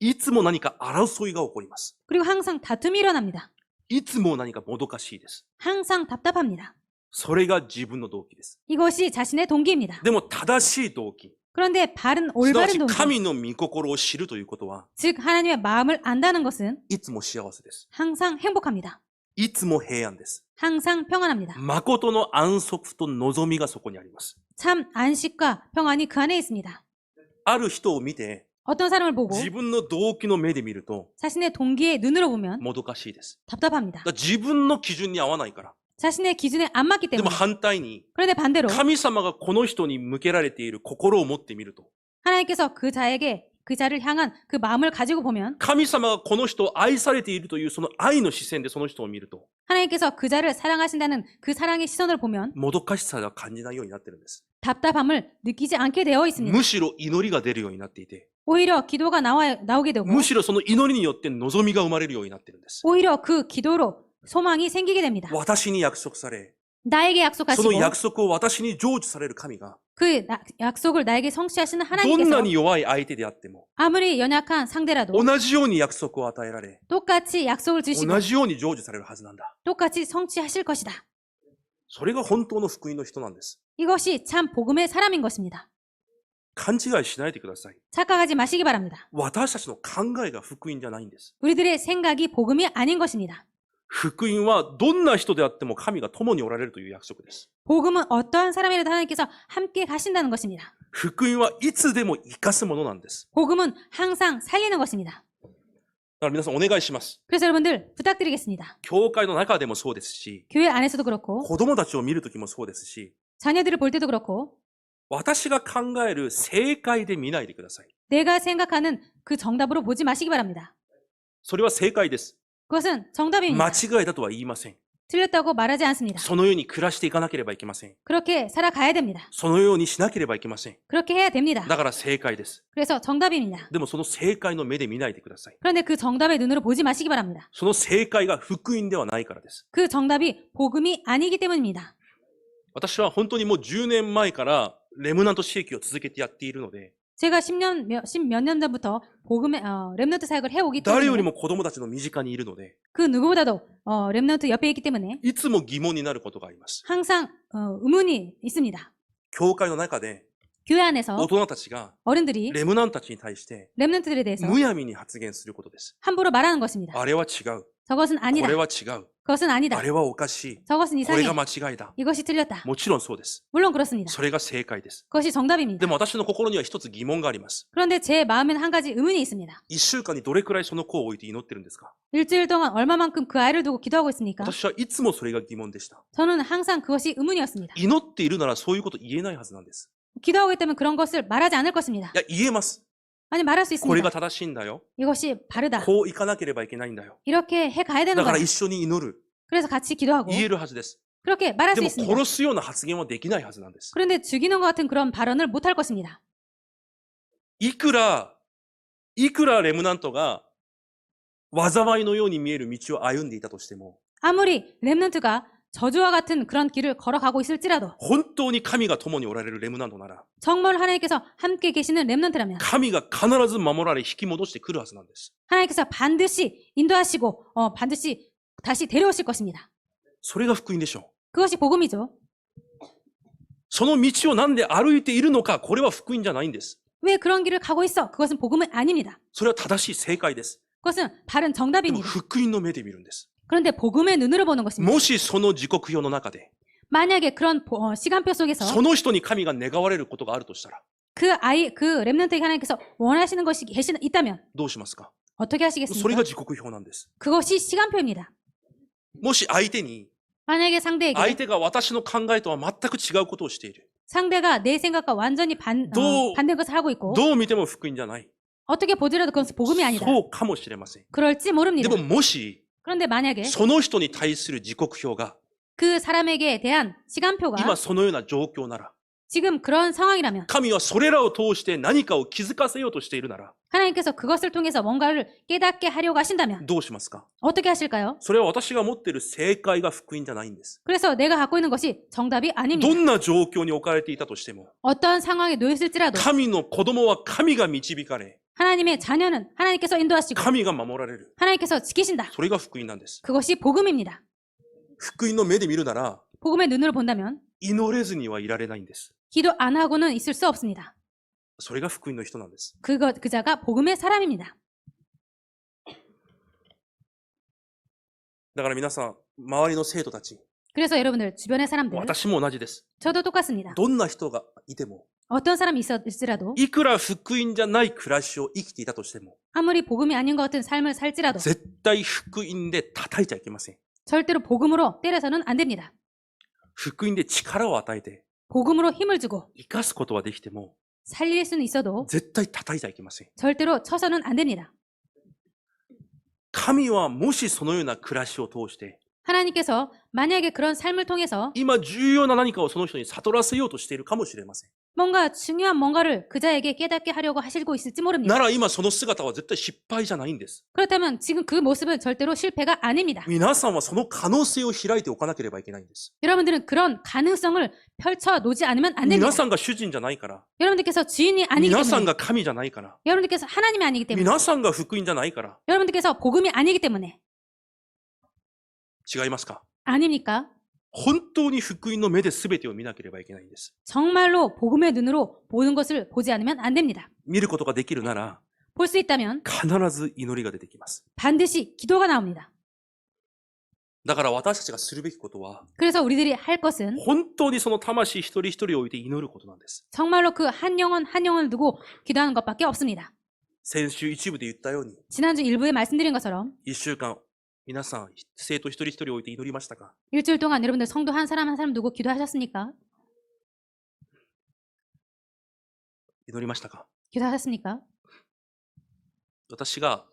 S1: いつも何か争いが起こります。
S2: 그리고 항상 다툼이 일어납니다.
S1: いつも何かもどかしいです。
S2: 항상 답답합니다.
S1: それが自分の動機です。
S2: 이것이 자신의 동기입니다.
S1: でも正しい動機。
S2: 그런데 바른
S1: すなわ
S2: 올바른
S1: ち
S2: 동기,
S1: 神の御心を知るということは、
S2: 즉 하나님의 마음을 안다는 것은
S1: いつも幸せです。
S2: 항상 행복합니다.
S1: いつも平安です。
S2: 항상 평안합니다.
S1: 誠の安息と望みがそこにあります。
S2: 참 안식과 평안이 그 안에 있습니다.
S1: ある人を見て、
S2: 어떤 사람을 보고
S1: 自分の動機の目で見ると、
S2: 자신의 동기의 눈으로 보면
S1: もどかしいです。
S2: 답답합니다.
S1: だから自分の基準に合わないから。
S2: 자신의 기준에 안 맞기
S1: でも
S2: 때문에.
S1: 反対に、
S2: 그런데 반대로
S1: 神様がこの人に向けられている心を持ってみると、
S2: 하나님께서 그 자를 향한 그 마음을 가지고 보면
S1: 神様がこの人を愛されているというその愛の視線でその人を見ると、
S2: 하나님께서 그 자를 사랑하신다는 그 사랑의 시선을 보면
S1: もどかしさが感じないようになってるんです。
S2: 답답함을 느끼지 않게 되어 있습니다.
S1: むしろ祈りが出るようになっていて、
S2: 오히려 기도가 나오게 되고
S1: むしろその祈りによって望みが生まれるようになってるんです。
S2: 오히려 그 기도로 소망이 생기게 됩니다.
S1: 私に約束され、
S2: 나에게
S1: そ
S2: 약속하시고
S1: の約束を私に成就される神が、
S2: 그 약속을 나에게 성취하시는
S1: どん
S2: 하나님께서
S1: なに弱い相手であっても、
S2: 아무리 연약한 상대라도
S1: 同じように約束を与えられ、
S2: 똑같이 약속을 주시고
S1: 同じように成就されるはずなんだ。
S2: 똑같이 성취하실 것이다.
S1: それが本当の福音の人なんです。
S2: 이것이 참 복음의 사람인 것입니다.
S1: 勘違いしないでください。
S2: 착각하지 마시기 바랍니다.
S1: 私たちの考えが福音じゃないんです。
S2: 우리들의 생각이 복음이 아닌 것입니다.
S1: 福音はどんな人であっても神が共におられるという約束です。
S2: 복음은 어떠한 사람이라도 하나님께서 함께 가신다는 것입니다.
S1: 福音はいつでも生かすものなんです。
S2: 복음은 항상 살리는 것입니다.
S1: だから皆さんお願いします。
S2: 그래서 여러분들 부탁드리겠습니다.
S1: 教会の中でもそうですし、
S2: 교회 안에서도 그렇고
S1: 子供たちを見るときもそうですし、
S2: 자녀들을 볼 때도 그렇고
S1: 私が考える正解で見ないでください。
S2: 내가 생각하는 그 정답으로 보지 마시기 바랍니다.
S1: それは正解です。
S2: 그것은
S1: 間
S2: 정답입니다.
S1: 違いだとは言いません。
S2: 틀렸다고 말하지 않습니다.
S1: そのように暮らしていかなければいけません。
S2: 그렇게 살아가야 됩니다.
S1: そのようにしなければいけません。
S2: 그렇게 해야 됩니다.
S1: だから正解です。
S2: 그래서 정답입니다.
S1: でもその正解の目で見ないでください。
S2: 그런데 그 정답의 눈으로 보지 마시기 바랍니다.
S1: その正解が福音ではないからです。
S2: 그 정답이 복음이 아니기 때문입니다.
S1: 私は本当にもう10年前からレムナント刺激を続けてやっているので、
S2: 제가 10몇 년 전부터 복음의 랩넌트 사역을 해오기
S1: 誰より
S2: 때문에
S1: も子供たちの身近にいるので、
S2: 그 누구보다도 랩넌트 옆에 있기 때문에
S1: いつも疑問になることがあります。
S2: 항상 의문이 있습니다.
S1: 教会の中で
S2: 교회 안에서
S1: 大人たちが
S2: 어른들이
S1: レムナントたちに対して
S2: 랩넌트들에 대해서
S1: むやみに発言することです。
S2: 함부로 말하는 것입니다.
S1: あれは違う。
S2: 저것은
S1: こ
S2: 아니다.
S1: れは違う。
S2: 그것은 아니다.
S1: あれはおかしい。
S2: 저것은
S1: これ
S2: 이상해.
S1: が間違いだ。
S2: 이것이 틀렸다.
S1: もちろんそうです。
S2: 물론 그렇습니다.
S1: それが正解です。
S2: 그것이 정답입니다.
S1: でも私の心には一つ疑問があります。
S2: 그런데 제 마음에는 한 가지 의문이 있습니다.
S1: 1週間にどれくらいその子を置いて祈ってるんですか？
S2: 일주일 동안 얼마만큼 그 아이를 두고 기도하고 있습니까?
S1: 私はいつもそれが疑問でした。
S2: 저는 항상 그것이 의문이었습니다.
S1: 祈っているならそういうこと言えないはずなんです。
S2: 기도하고 있다면 그런 것을 말하지 않을 것입니다.
S1: いや、言えます。
S2: 아니 말할 수
S1: これが
S2: 있습니다.
S1: 正しいんだよ。
S2: 이것이 바르다.
S1: こういかなければいけないんだよ。
S2: 이렇게 해 가야 되는
S1: だから
S2: 거다.
S1: 一緒に祈る。
S2: 그래서 같이 기도하고
S1: 言えるはずです。
S2: 그렇게 말할
S1: で
S2: 수
S1: も
S2: 있습니다.
S1: 殺すような発言はできないはずなんです。
S2: 그런데 죽이는 것 같은 그런 발언을 못할 것입니다.
S1: いくらレムナントが災いのように見える道を歩んでいたとしても、
S2: 아무리 랩넌트가 저주와 같은 그런 길을 걸어가고 있을지라도
S1: 本当に神が共におられるレムナントなら、
S2: 정말 하나님께서 함께 계시는 랩넌트라면
S1: 神が必ず守られ引き戻してくるはずなんです。
S2: 하나님께서 반드시 인도하시고 반드시 다시 데려오실 것입니다.
S1: それが福音でしょう。
S2: 그것이 복음이죠.
S1: その道をなんで歩いているのか、これは福音じゃないんです。
S2: 왜 그런 길을 가고 있어? 그것은 복음은 아닙니다.
S1: それは正しい正解です。
S2: 그것은 바른
S1: でも
S2: 정답입니다.
S1: 福音の目で見るんです。
S2: 그런데 복음의 눈으로 보는 것입니다.
S1: もしその時刻表の中で、
S2: 만약에 그런 시간표 속에서
S1: その人に神が願われることがあるとしたら、
S2: 그 랩넌트에게 하나님께서 원하시는 것이 있다면
S1: どうしますか？
S2: 어떻게
S1: それ
S2: 하시겠습니까?
S1: が時刻表なんです。
S2: 그것이 시간표입니다.
S1: もし相手に、
S2: 만약에 상대에게
S1: 相手が私の考えとは全く違うことをしている。
S2: 상대가 내 생각과 완전히 반대 것을 하고 있고
S1: どう見ても福音じゃない。
S2: 어떻게 보더라도 그것은 복음이 아니다.
S1: そうかもしれません。
S2: 그럴지
S1: で
S2: 모릅니다.
S1: ももし、
S2: 그런데 만약에
S1: その人に対する時刻表が、
S2: 그 사람에게 대한 시간표가
S1: 今そのような状況なら、
S2: 지금 그런 상황이라면
S1: 神はそれらを通して何かを気づかせようとしているなら、
S2: 하나님께서 그것을 통해서 뭔가를 깨닫게 하려고 하신다면
S1: どうしますか？
S2: 어떻게 하실까요?
S1: それは私が持っている正解が福音じゃないんです。
S2: 그래서 내가 갖고 있는 것이 정답이
S1: ど
S2: 아닙니다.
S1: んな状況に置かれていたとしても、
S2: 어떠한 상황에 놓였을지라도
S1: 神の子供は神が導かれ、
S2: 하나님의 자녀는 하나님께서 인도하시고
S1: 神が守られる。
S2: 하나님께서 지키신다.
S1: それが福音なんです。
S2: 그것이 복음입니다.
S1: 福音の目で見るなら、
S2: 복음의 눈으로 본다면
S1: 祈れずにはいられないんです。
S2: 기도 안 하고는 있을 수 없습니다.
S1: それが福音の人なんです。
S2: 그 자가 복음의 사람입니다.
S1: だから皆さん、周りの生徒たち、
S2: 그래서 여러분들 주변의 사람들
S1: 私も同じです。
S2: 저도 똑같습니다.
S1: どんな人がいても、
S2: 어떤 사람이 있을지라도
S1: いくら福音じゃない暮らしを生きていたとしても、
S2: 아무리 복음이 아닌 것 같은 삶을 살지라도
S1: 絶対福音で叩いちゃいけません。
S2: 절대로 복음으로 때려서는 안 됩니다.
S1: 福音で力を与えて、
S2: 복음으로 힘을 주고
S1: 生かすことはできても、
S2: 살릴 수는 있어도
S1: 絶対叩いちゃいけません。
S2: 절대로 쳐서는 안 됩니다.
S1: 神はもしそのような暮らしを通して、
S2: 하나님께서 만약에 그런 삶을 통해서
S1: 今重要な何かをその人に悟らせようとしているかもしれません。
S2: 뭔가 중요한 뭔가를 그 자에게 깨닫게 하려고 하시고 있을지 모릅니다.
S1: なら今その姿は絶対失敗じゃないんです。
S2: 그렇다면 지금 그 모습은 절대로 실패가 아닙니다.
S1: 皆さんはその可能性を開いておかなければいけないんです。
S2: 여러분들은 그런 가능성을 펼쳐 놓지 않으면 안
S1: 皆
S2: 됩니다.
S1: さんが主人じゃないから、
S2: 여러분들께서 주인이 아니기
S1: 皆さん
S2: 때문에
S1: が神じゃないから、
S2: 여러분들께서 하나님이 아니기 때문에
S1: 皆さんが福音じゃないから、
S2: 여러분들께서 복음이 아니기 때문에
S1: 違いますか？
S2: 아닙니까?
S1: 本当に福音の目で全てを見なければいけないんです。
S2: 정말로 복음의 눈으로 보는 것을 보지 않으면 안 됩니다.
S1: 見ることができるなら、
S2: 볼 수 있다면
S1: 必ず祈りが出てきます。
S2: 반드시 기도가 나옵니다.
S1: だから私たちがするべきことは、
S2: 그래서 우리들이 할 것은
S1: 本当にその魂一人一人を置いて祈ることなんです。
S2: 정말로 그 한 영혼 한 영혼을 두고 기도하는 것밖에 없습니다.
S1: 先週一部で言ったように、
S2: 지난주 일부에 말씀드린 것처럼
S1: 一週間、皆さん、生徒一人一人を置いて祈りましたか？
S2: 일주일 동안 여러분들 성도 한 사람 한 사람 두고 기도하셨습니까?
S1: 祈りましたか？
S2: 기도하셨습니까?
S1: 私が、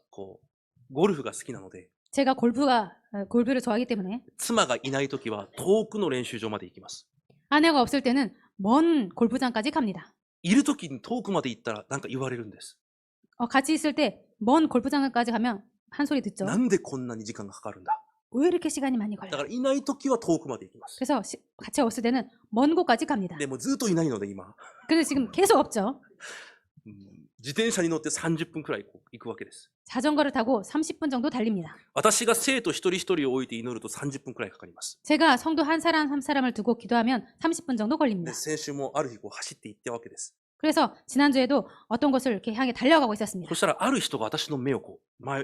S1: ゴルフが好きなので、
S2: 제가 골프를 좋아하기 때문에
S1: 妻がいないときは遠くの練習場まで行きます。
S2: 아내가 없을 때는 먼 골프장까지 갑니다.
S1: いるときに遠くまで行ったらなんか言われるんです。
S2: 같이 있을 때 먼 골프장까지 가면 한 소리 듣죠.
S1: なんでこんなに時間がかかるんだ。
S2: 왜 이렇게 시간이 많이
S1: だ
S2: 걸려?
S1: からいないときは遠くまで行きます。
S2: 그래서 같이 없을 때는 먼 곳까지 갑니다.
S1: でもずっといないので今、
S2: 근데 지금 계속 없죠.
S1: 自転車に乗って30分くらい行くわけです。
S2: 자전거를 타고 30분 정도 달립니다.
S1: 私が生徒一人一人を置いて祈ると30分くらいかかります。
S2: 제가 성도 한 사람 한 사람을 두고 기도하면 30분 정도
S1: で、
S2: 걸립니다.
S1: 先週もある日走って行ったわけです。
S2: 그래서 지난주에도 어떤 곳을 이렇게 향해 달려가고 있었습니다.
S1: そしたらある人が私の目を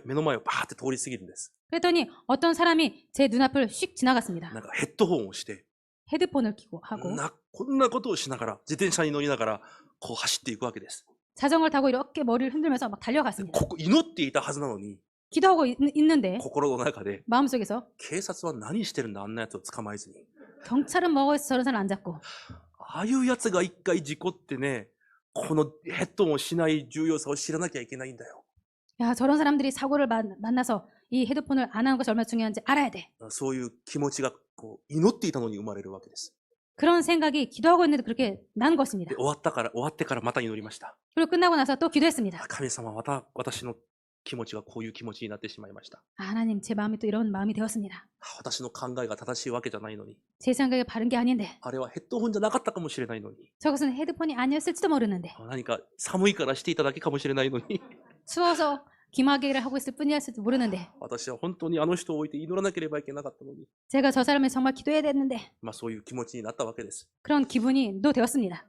S1: 目の前をバーって通り過ぎるんです。
S2: 그랬더니 어떤 사람이 제 눈앞을 휙 지나갔습니다.
S1: なんかヘッドホンをして、
S2: 헤드폰을 끼고 하고
S1: こんなことをしながら、自転車に乗りながら、走っていくわけです。
S2: 자전거를 타고 이렇게 머리를 흔들면서 막 달려갔습니다.
S1: 祈っていたはずなのに、
S2: 기도하고 있는데
S1: 心の中で、
S2: 마음속에서
S1: 警察は何してるんだ、あんなやつを捕まえずに。
S2: 경찰은 뭐해서 저런 사람 안 잡고
S1: ああいうやつが一回事故ってね、このヘッドホンをしない重要さを知らなきゃいけないんだよ。
S2: 야 저런 사람들이 사고를 만나서 이 헤드폰을 안 하는 것이 얼마나 중요한지 알아야 돼.
S1: そういう気持ちが祈っていたのに生まれるわけです。
S2: 그런 생각이 기도하고 있는데 그렇게 난 것입니다.
S1: で終わってからまた祈りました。
S2: 그리고 끝나고 나서 또 기도했습니다.
S1: 神様、また私の気持ちがこういう気持ちになってしまいました。
S2: 하나님 제 마음이 또 이런 마음이 되었습니다.
S1: 私の考えが正しいわけじゃないのに、
S2: 제 생각이 바른 게 아닌데
S1: あれはヘッドホンじゃなかったかもしれないのに、
S2: 저것은 헤드폰이 아니었을지도 모르는데
S1: 何か寒いからしていただけかもしれないのに、
S2: 추워서 기마개를 하고 있을 뿐이었을지 모르는데
S1: 私は本当にあの人を置いて祈らなければいけなかったのに、
S2: 제가 저 사람을 정말 기도해야 됐는데
S1: そういう気持ちになったわけです。
S2: 그런 기분이 또 되었습니다.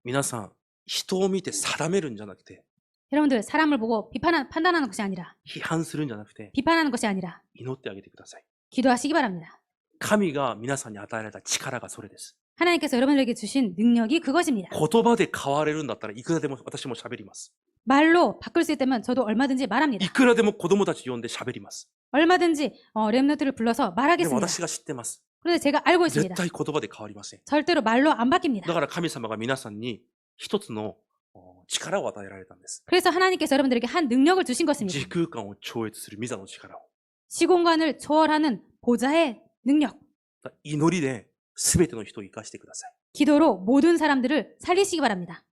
S1: 皆さん、人を見て定めるんじゃなくて、
S2: 여러분들 사람을 보고 판단하는 것이 아니라
S1: 批判するんじゃなくて、
S2: 비판하는 것이 아니라
S1: 祈ってあげてください。
S2: 기도하시기 바랍니다.
S1: 神が皆さんに与えられた力がそれです。
S2: 하나님께서 여러분들에게 주신 능력이 그것입니다.
S1: 言葉で変われるんだったらいくらでも私も喋ります。
S2: 말로 바꿀 수 있다면 저도 얼마든지
S1: い
S2: 말합니다.
S1: くらでも子供たち呼んで喋ります。
S2: 얼마든지 렘너트를 불러서
S1: でも
S2: 말하겠습니다.
S1: 私が知ってます。
S2: 그런데 제가 알고
S1: 絶
S2: 있습니다.
S1: 対言葉で変わりません。
S2: 절대로 말로 안
S1: だ
S2: 바뀝니다.
S1: から神様が皆さんに一つの力を与えられたんです。
S2: 그래서 하나님께서 여러분들에게 한 능력을 주신 것입니다.
S1: 時空間を超越する御座の力を。
S2: 시공간을 초월하는 보좌의 능력.
S1: 祈りで全ての人を生かしてください。
S2: 기도로 모든 사람들을 살리시기 바랍니다.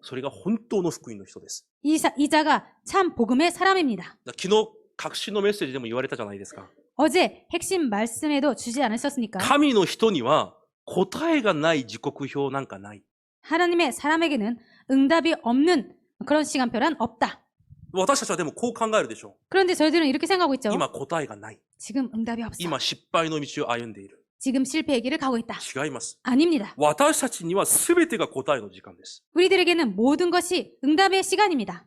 S1: それが本当の福音の人です。
S2: 이 자가 참 복음의 사람입니다.
S1: 昨日、確信のメッセージでも言われたじゃないですか。
S2: 어제 핵심 말씀에도 주지 않으셨습니까?
S1: 神の人には答えがない時刻表なんかない。
S2: 하나님의 사람에게는 응답이 없는 그런 시간표란 없다.
S1: 私たちはでもこう考えるでしょ
S2: 그런데 저희들은 이렇게 생각하고
S1: う。
S2: 있죠.
S1: 今答えがない。
S2: 지금 응답이 없어.
S1: 今失敗の道を歩んでいる。
S2: 지금 실패의 길을 가고 있다.
S1: 違います。
S2: 아닙니다.
S1: 私たちには全てが答えの時間です。
S2: 우리들에게는 모든 것이 응답의 시간입니다.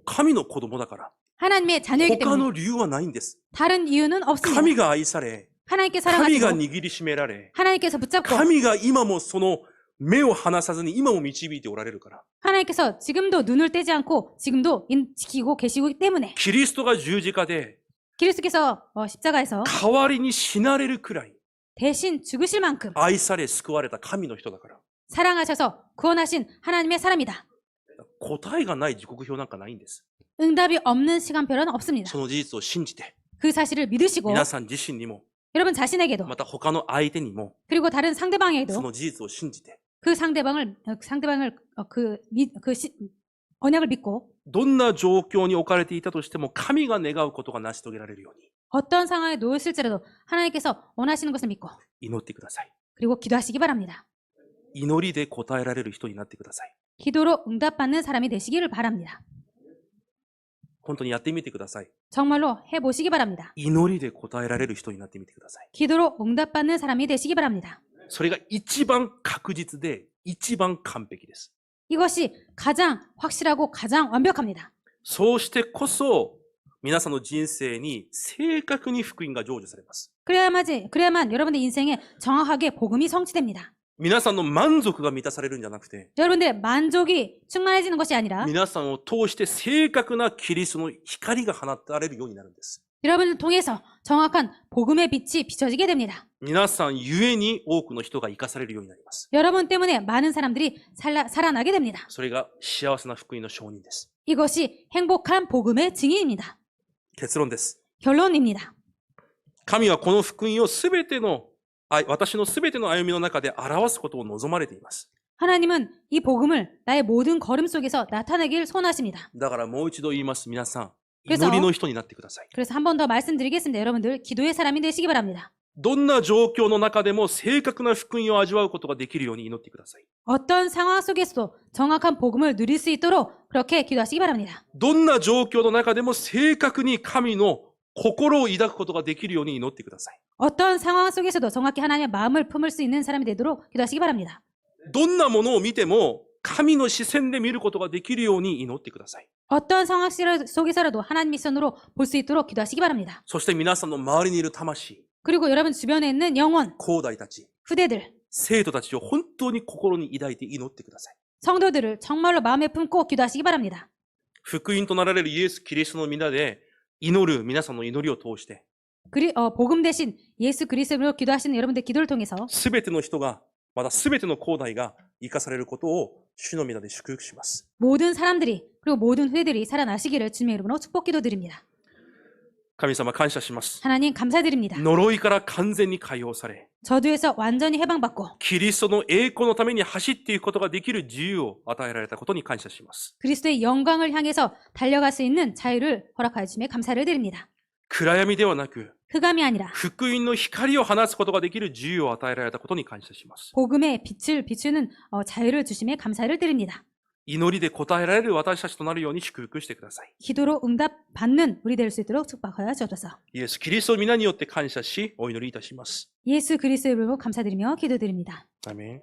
S1: 神の子供だから。
S2: 하나님의 자녀이기
S1: 他
S2: 때문에
S1: の理由はないんです。
S2: 다른 이유는 없습니다.
S1: 神が愛され、
S2: 하나님께
S1: 神が
S2: 사랑하시고
S1: 握りしめられ、
S2: 하나님께서 붙잡고
S1: 神が今もその目を離さずに今も導いておられるから。
S2: 하나님께서 지금도 눈을 떼지 않고 지금도 지키고 계시기 때문에
S1: キリストが十字架で
S2: 그리스도께서 십자가에서
S1: 代わりに死なれるくらい
S2: 대신 죽으실 만큼
S1: 愛され救われた神の人だから。
S2: 사랑하셔서 구원하신 하나님의 사람이다.
S1: 答えがない時刻表なんかないんです。
S2: 응답이 없는 시간표는 없습니다.
S1: その事実を信じて、
S2: 그 사실을 믿으시고
S1: 皆さん自身にも、
S2: 여러분 자신에게도
S1: また他の相手にも、
S2: 그리고 다른
S1: そ
S2: 상대방에게도
S1: の事実を信じて、
S2: 그 상대방을 언약을 믿고
S1: どんな状況に置かれていたとしても、神が願うことが成し遂げられるように
S2: 어떤 상황에 놓였을지라도 하나님께서 원하시는 것을 믿고
S1: 祈ってください。
S2: 그리고 기도하시기 바랍니다.
S1: 祈りで答えられる人になってください。
S2: 기도로 응답받는 사람이 되시기를 바랍니다.
S1: 本当にやってみてください。
S2: 정말로 해보시기 바랍니다.
S1: 祈りで答えられる人になってみてください。
S2: 기도로 응답받는 사람이 되시기 바랍니다.
S1: それが一番確実で、一番完璧です。
S2: 이것이 가장 확실하고 가장 완벽합니다.
S1: そうしてこそ、皆さんの人生に正確に福音が成就されます。
S2: 그래야만 여러분의 인생에 정확하게 복음이 성취됩니다.
S1: 皆さんの満足が満たされるんじゃなくて、
S2: 여러분들의 만족이 충만해지는 것이 아니라
S1: 皆さんを通して正確なキリストの光が放たれるようになるんです。
S2: 여러분을 통해서 정확한 복음의 빛이 비춰지게 됩니다.
S1: 皆さんゆえに多くの人が生かされるようになります。
S2: 여러분 때문에 많은 사람들이 살아나게 됩니다.
S1: それが幸せな福音の証人です。
S2: 이것이 행복한 복음의 증인입니다.
S1: 結論です。
S2: 결론입니다.
S1: 神はこの福音を私のすべての歩みの中で表すことを望まれています。
S2: 하나님은 이 복음을 나의 모든 걸음 속에서 나타내길 소원하십니다.
S1: だからもう一度言います。皆さん、
S2: 그래서
S1: 祈りの人になってください。
S2: 그래서 한 번 더 말씀드리겠습니다. 여러분들 기도의 사람이 되시기 바랍니다.
S1: どんな状況の中でも正確な福音を味わうことができるように祈ってください。
S2: 어떤 상황 속에서도 정확한 복음을 누릴 수 있도록 그렇게 기도하시기 바랍니다.
S1: どんな状況の中でも正確に神の心を抱くことができるように祈ってください。
S2: 어떤 상황 속에서도 정확히 하나님의 마음을 품을 수 있는 사람이 되도록 기도하시기 바랍니다.
S1: どんなものを見ても神の視線で見ることができるように祈ってください。
S2: 어떤 상황 속에서라도 하나님의 손으로 볼 수 있도록 기도하시기 바랍니다.
S1: そして皆さんの周りにいる魂、
S2: 그리고 여러분 주변에 있는 영혼,
S1: 兄弟たち、
S2: 후대들,
S1: 生徒たちを本当に心に抱いて祈ってください。
S2: 성도들을 정말로 마음에 품고 기도하시기 바랍니다.
S1: 福音となられるイエス・キリストの皆で祈る皆さんの祈りを通して、
S2: 복음 대신 예수 그리스도로 기도하시는 여러분들 기도를 통해서
S1: すべての人が、またすべての兄弟が生かされることを主の皆で祝福します。
S2: 모든 사람들이 그리고 모든 후대들이 살아나시기를 주님의 이름으로 축복 기도드립니다.
S1: 神様感謝します。
S2: 하나님 감사드립니다.
S1: 呪いから完全に解放され、
S2: 저주에서 완전히 해방받고
S1: キリストの栄光のために走っていくことができる自由を与えられたことに感謝します。
S2: 그리스도의 영광을 향해서 달려갈 수 있는 자유를 허락하여 주심에 감사를 드립니다.
S1: 暗闇ではなく、
S2: 흑암이 아니라
S1: 福音の光を放つことができる自由を与えられたことに感謝します。
S2: 복음의 빛을 비추는 자유를 주심에 감사를 드립니다.
S1: 祈りで答えられる私たちとなるように祝福してください。
S2: 기도로 응답받는 우리 될 수 있도록 축복하여 주옵소서.
S1: イエス・キリストの皆によって感謝し、お祈りいたします。
S2: 예수 그리스도의 이름으로 감사드리며 기도드립니다.
S1: アーメン。